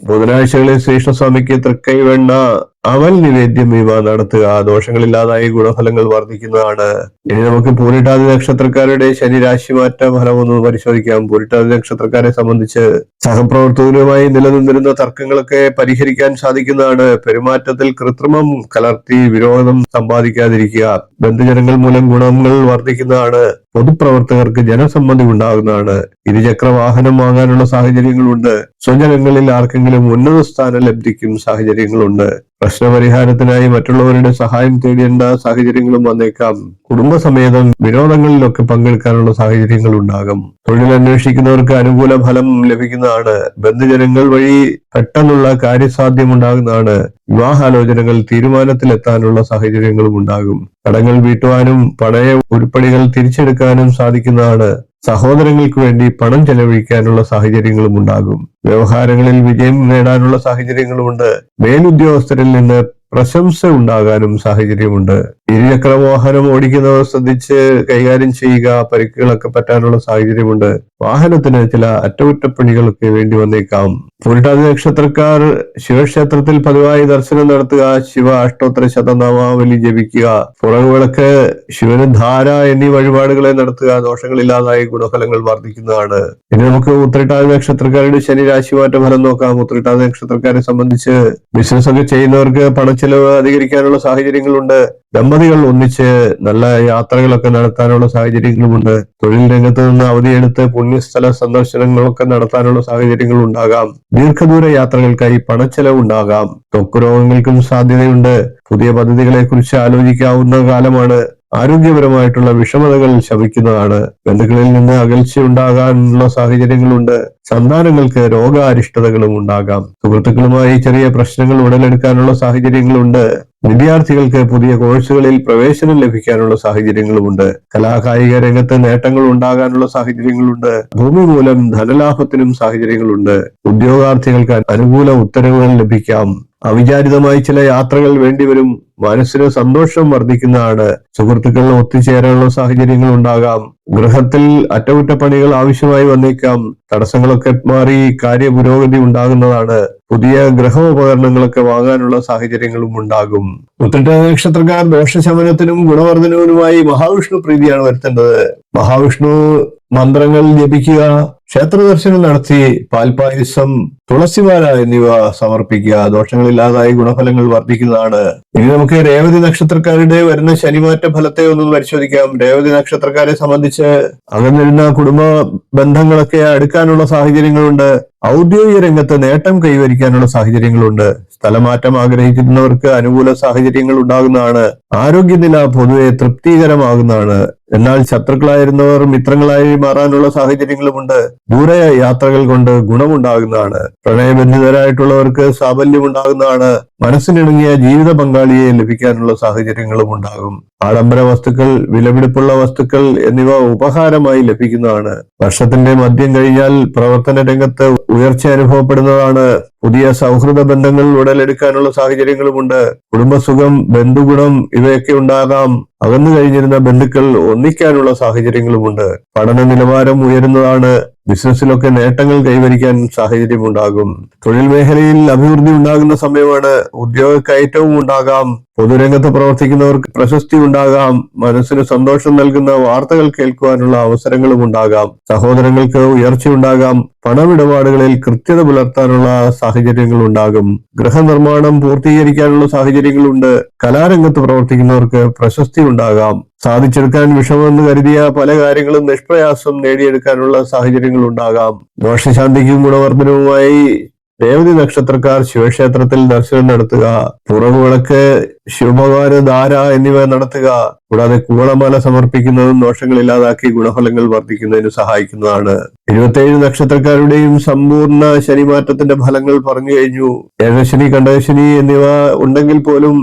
ബുധനാഴ്ചകളിൽ ശ്രീകൃഷ്ണസ്വാമിക്ക് തൃക്കൈവെണ്ണ, അവൽ നിവേദ്യം ഇവ നടത്തുക. ദോഷങ്ങളില്ലാതായി ഗുണഫലങ്ങൾ വർദ്ധിക്കുന്നതാണ്. ഇനി നമുക്ക് പൂരിട്ടാതി നക്ഷത്രക്കാരുടെ ശനി രാശിമാറ്റ ഫലം ഒന്ന് പരിശോധിക്കാം. പൂരിട്ടാതി നക്ഷത്രക്കാരെ സംബന്ധിച്ച് സഹപ്രവർത്തകരുമായി നിലനിന്നിരുന്ന തർക്കങ്ങളൊക്കെ പരിഹരിക്കാൻ സാധിക്കുന്നതാണ്. പെരുമാറ്റത്തിൽ കൃത്രിമം കലർത്തി വിരോധം സമ്പാദിക്കാതിരിക്കുക. ബന്ധുജനങ്ങൾ മൂലം ഗുണങ്ങൾ വർദ്ധിക്കുന്നതാണ്. പൊതുപ്രവർത്തകർക്ക് ജനസമ്മതി ഉണ്ടാകുന്നതാണ്. ഇരുചക്ര വാഹനം വാങ്ങാനുള്ള സാഹചര്യങ്ങളുണ്ട്. സ്വജനങ്ങളിൽ ആർക്കെങ്കിലും ഉന്നത സ്ഥാന ലബ്ധിക്കും സാഹചര്യങ്ങളുണ്ട്. പ്രശ്നപരിഹാരത്തിനായി മറ്റുള്ളവരുടെ സഹായം തേടേണ്ട സാഹചര്യങ്ങളും വന്നേക്കാം. കുടുംബസമേതം വിനോദങ്ങളിലൊക്കെ പങ്കെടുക്കാനുള്ള സാഹചര്യങ്ങൾ ഉണ്ടാകും. തൊഴിൽ അന്വേഷിക്കുന്നവർക്ക് അനുകൂല ഫലം ലഭിക്കുന്നതാണ്. ബന്ധുജനങ്ങൾ വഴി പെട്ടെന്നുള്ള കാര്യസാധ്യം ഉണ്ടാകുന്നതാണ്. വിവാഹാലോചനകൾ തീരുമാനത്തിലെത്താനുള്ള സാഹചര്യങ്ങളും ഉണ്ടാകും. കടങ്ങൾ വീട്ടുവാനും പണയ ഉരുപ്പടികൾ തിരിച്ചെടുക്കാനും സാധിക്കുന്നതാണ്. സഹോദരങ്ങൾക്ക് വേണ്ടി പണം ചെലവഴിക്കാനുള്ള സാഹചര്യങ്ങളും ഉണ്ടാകും. വ്യവഹാരങ്ങളിൽ വിജയം നേടാനുള്ള സാഹചര്യങ്ങളുമുണ്ട്. മേലുദ്യോഗസ്ഥരിൽ നിന്ന് പ്രശംസ ഉണ്ടാകാനും സാഹചര്യമുണ്ട്. ഇരുചക്ര വാഹനം ഓടിക്കുന്നവർ ശ്രദ്ധിച്ച് കൈകാര്യം ചെയ്യുക. പരിക്കുകളൊക്കെ പറ്റാനുള്ള സാഹചര്യമുണ്ട്. വാഹനത്തിന് ചില അറ്റകുറ്റപ്പണികളൊക്കെ വേണ്ടി വന്നേക്കാം. പൂരിട്ടാതി നക്ഷത്രക്കാർ ശിവക്ഷേത്രത്തിൽ പതിവായി ദർശനം നടത്തുക. ശിവ അഷ്ടോത്തര ശതനാമാവലി ജപിക്കുക. പുറകുവിളക്ക്, ശിവന് ധാര എന്നീ വഴിപാടുകളെ നടത്തുക. ദോഷങ്ങളില്ലാതായി ഗുണഫലങ്ങൾ വർദ്ധിക്കുന്നതാണ്. ഇനി നമുക്ക് ഉത്രട്ടാതി നക്ഷത്രക്കാരുടെ ശനി രാശിമാറ്റ ഫലം നോക്കാം. ഉത്രട്ടാതി നക്ഷത്രക്കാരെ സംബന്ധിച്ച് ബിസിനസ് ഒക്കെ ചെയ്യുന്നവർക്ക് പണച്ചെലവ് അധികരിക്കാനുള്ള സാഹചര്യങ്ങളുണ്ട്. ദമ്പതികൾ ഒന്നിച്ച് നല്ല യാത്രകളൊക്കെ നടത്താനുള്ള സാഹചര്യങ്ങളുമുണ്ട്. തൊഴിൽ രംഗത്ത് നിന്ന് അവധിയെടുത്ത് പുണ്യസ്ഥല സന്ദർശനങ്ങളൊക്കെ നടത്താനുള്ള സാഹചര്യങ്ങൾ ഉണ്ടാകാം. ദീർഘദൂര യാത്രകൾക്കായി പണച്ചെലവ് ഉണ്ടാകാം. ത്വക്ക് രോഗങ്ങൾക്കും സാധ്യതയുണ്ട്. പുതിയ പദ്ധതികളെ കുറിച്ച് ആലോചിക്കാവുന്ന കാലമാണ്. ആരോഗ്യപരമായിട്ടുള്ള വിഷമതകൾ ശമിക്കുന്നതാണ്. ബന്ധുക്കളിൽ നിന്ന് അകൽച്ച ഉണ്ടാകാനുള്ള സാഹചര്യങ്ങളുണ്ട്. സന്താനങ്ങൾക്ക് രോഗാരിഷ്ടതകളും ഉണ്ടാകാം. സുഹൃത്തുക്കളുമായി ചെറിയ പ്രശ്നങ്ങൾ ഉടലെടുക്കാനുള്ള സാഹചര്യങ്ങളുണ്ട്. വിദ്യാർത്ഥികൾക്ക് പുതിയ കോഴ്സുകളിൽ പ്രവേശനം ലഭിക്കാനുള്ള സാഹചര്യങ്ങളുമുണ്ട്. കലാകായിക രംഗത്ത് നേട്ടങ്ങൾ ഉണ്ടാകാനുള്ള സാഹചര്യങ്ങളുണ്ട്. ഭൂമി മൂലം ധനലാഭത്തിനും സാഹചര്യങ്ങളുണ്ട്. ഉദ്യോഗാർത്ഥികൾക്ക് അനുകൂല ഉത്തരവുകൾ ലഭിക്കാം. അവിചാരിതമായി ചില യാത്രകൾ വേണ്ടിവരും. മനസ്സിന് സന്തോഷം വർദ്ധിക്കുന്നതാണ്. സുഹൃത്തുക്കൾ ഒത്തുചേരാനുള്ള സാഹചര്യങ്ങൾ ഉണ്ടാകാം. ഗൃഹത്തിൽ അറ്റകുറ്റപ്പണികൾ ആവശ്യമായി വന്നേക്കാം. തടസ്സങ്ങളൊക്കെ മാറി കാര്യപുരോഗതി ഉണ്ടാകുന്നതാണ്. പുതിയ ഗൃഹോപകരണങ്ങളൊക്കെ വാങ്ങാനുള്ള സാഹചര്യങ്ങളും ഉണ്ടാകും. ഉത്രട്ടാതി നക്ഷത്രക്കാർ ദോഷശമനത്തിനും ഗുണവർദ്ധനവിനുമായി മഹാവിഷ്ണു പ്രീതിയാണ് വരുത്തേണ്ടത്. മഹാവിഷ്ണു മന്ത്രങ്ങൾ ജപിക്കുക, ക്ഷേത്ര ദർശനം നടത്തി പാൽപായസം, തുളസിമാല എന്നിവ സമർപ്പിക്കുക. ദോഷങ്ങളില്ലാതായി ഗുണഫലങ്ങൾ വർദ്ധിക്കുന്നതാണ്. ഇനി നമുക്ക് രേവതി നക്ഷത്രക്കാരുടെ വരുന്ന ശനിമാറ്റ ഫലത്തെ ഒന്ന് പരിശോധിക്കാം. രേവതി നക്ഷത്രക്കാരെ സംബന്ധിച്ച് അകന്നിരുന്ന കുടുംബ ബന്ധങ്ങളൊക്കെ അടുക്കാനുള്ള സാഹചര്യങ്ങളുണ്ട്. ഔദ്യോഗിക രംഗത്ത് നേട്ടം കൈവരിക്കാനുള്ള സാഹചര്യങ്ങളുണ്ട്. സ്ഥലമാറ്റം ആഗ്രഹിക്കുന്നവർക്ക് അനുകൂല സാഹചര്യങ്ങൾ ഉണ്ടാകുന്നതാണ്. ആരോഗ്യനില പൊതുവെ തൃപ്തികരമാകുന്നതാണ്. എന്നാൽ ശത്രുക്കളായിരുന്നവർ മിത്രങ്ങളായി മാറാനുള്ള സാഹചര്യങ്ങളുമുണ്ട്. ദൂര യാത്രകൾ കൊണ്ട് ഗുണമുണ്ടാകുന്നതാണ്. പ്രണയബന്ധിതരായിട്ടുള്ളവർക്ക് സാഫല്യം ഉണ്ടാകുന്നതാണ്. മനസ്സിനിണങ്ങിയ ജീവിത പങ്കാളിയെ ലഭിക്കാനുള്ള സാഹചര്യങ്ങളും ഉണ്ടാകും. ആഡംബര വസ്തുക്കൾ, വിലപിടിപ്പുള്ള വസ്തുക്കൾ എന്നിവ ഉപഹാരമായി ലഭിക്കുന്നതാണ്. വർഷത്തിന്റെ മധ്യം കഴിഞ്ഞാൽ പ്രവർത്തന രംഗത്ത് ഉയർച്ച അനുഭവപ്പെടുന്നതാണ്. പുതിയ സൗഹൃദ ബന്ധങ്ങൾ ഉടലെടുക്കാനുള്ള സാഹചര്യങ്ങളുമുണ്ട്. കുടുംബസുഖം, ബന്ധുഗുണം ഇവയൊക്കെ ഉണ്ടാകാം. അകന്നു കഴിഞ്ഞിരുന്ന ബന്ധുക്കൾ ഒന്നിക്കാനുള്ള സാഹചര്യങ്ങളുമുണ്ട്. പഠന നിലവാരം ഉയരുന്നതാണ്. ബിസിനസ്സിലൊക്കെ നേട്ടങ്ങൾ കൈവരിക്കാൻ സാഹചര്യമുണ്ടാകും. തൊഴിൽ മേഖലയിൽ അഭിവൃദ്ധി ഉണ്ടാകുന്ന സമയമാണ്. ഉദ്യോഗ കയറ്റവും ഉണ്ടാകാം. പൊതുരംഗത്ത് പ്രവർത്തിക്കുന്നവർക്ക് പ്രശസ്തി ഉണ്ടാകാം. മനസ്സിന് സന്തോഷം നൽകുന്ന വാർത്തകൾ കേൾക്കുവാനുള്ള അവസരങ്ങളും ഉണ്ടാകാം. സഹോദരങ്ങൾക്ക് ഉയർച്ചയുണ്ടാകാം. പണമിടപാടുകളിൽ കൃത്യത പുലർത്താനുള്ള സാഹചര്യങ്ങൾ ഉണ്ടാകും. ഗൃഹനിർമ്മാണം പൂർത്തീകരിക്കാനുള്ള സാഹചര്യങ്ങളുണ്ട്. കലാരംഗത്ത് പ്രവർത്തിക്കുന്നവർക്ക് പ്രശസ്തി ഉണ്ടാകാം. സാധിച്ചെടുക്കാൻ വിഷമമെന്ന് കരുതിയ പല കാര്യങ്ങളും നിഷ്പ്രയാസം നേടിയെടുക്കാനുള്ള സാഹചര്യങ്ങൾ ഉണ്ടാകാം. ദോഷശാന്തിക്കും ഗുണവർദ്ധനവുമായി രേവതി നക്ഷത്രക്കാർ ശിവക്ഷേത്രത്തിൽ ദർശനം നടത്തുക, പുറകുവിളക്ക്, ശുഭകാര ധാര എന്നിവ നടത്തുക. കൂടാതെ കൂവളമാല സമർപ്പിക്കുന്നതും ദോഷങ്ങളില്ലാതാക്കി ഗുണഫലങ്ങൾ വർദ്ധിക്കുന്നതിന് സഹായിക്കുന്നതാണ്. 27 നക്ഷത്രക്കാരുടെയും സമ്പൂർണ്ണ ശനിമാറ്റത്തിന്റെ ഫലങ്ങൾ പറഞ്ഞു കഴിഞ്ഞു. ഏഴശനി, കണ്ടകശനി എന്നിവ ഉണ്ടെങ്കിൽ പോലും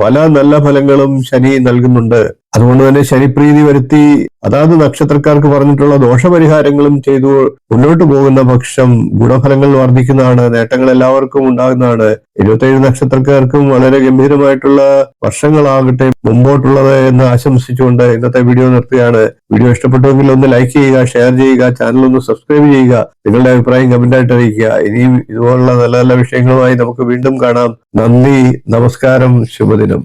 പല നല്ല ഫലങ്ങളും ശനി നൽകുന്നുണ്ട്. അതുകൊണ്ട് തന്നെ ശനിപ്രീതി വരുത്തി അതാത് നക്ഷത്രക്കാർക്ക് പറഞ്ഞിട്ടുള്ള ദോഷപരിഹാരങ്ങളും ചെയ്തു മുന്നോട്ട് പോകുന്ന പക്ഷം ഗുണഫലങ്ങൾ വർദ്ധിക്കുന്നതാണ്. നേട്ടങ്ങൾ എല്ലാവർക്കും ഉണ്ടാകുന്നതാണ്. 27 നക്ഷത്രക്കാർക്കും വളരെ ഗംഭീരമായിട്ടുള്ള വർഷങ്ങളാകട്ടെ മുമ്പോട്ടുള്ളത് എന്ന് ആശംസിച്ചുകൊണ്ട് ഇന്നത്തെ വീഡിയോ നിർത്തുകയാണ്. വീഡിയോ ഇഷ്ടപ്പെട്ടുവെങ്കിൽ ഒന്ന് ലൈക്ക് ചെയ്യുക, ഷെയർ ചെയ്യുക, ചാനൽ ഒന്ന് സബ്സ്ക്രൈബ് ചെയ്യുക, നിങ്ങളുടെ അഭിപ്രായം കമന്റായിട്ട് അറിയിക്കുക. ഇനിയും ഇതുപോലുള്ള നല്ല നല്ല വിഷയങ്ങളുമായി നമുക്ക് വീണ്ടും കാണാം. നന്ദി, നമസ്കാരം, ശുഭദിനം.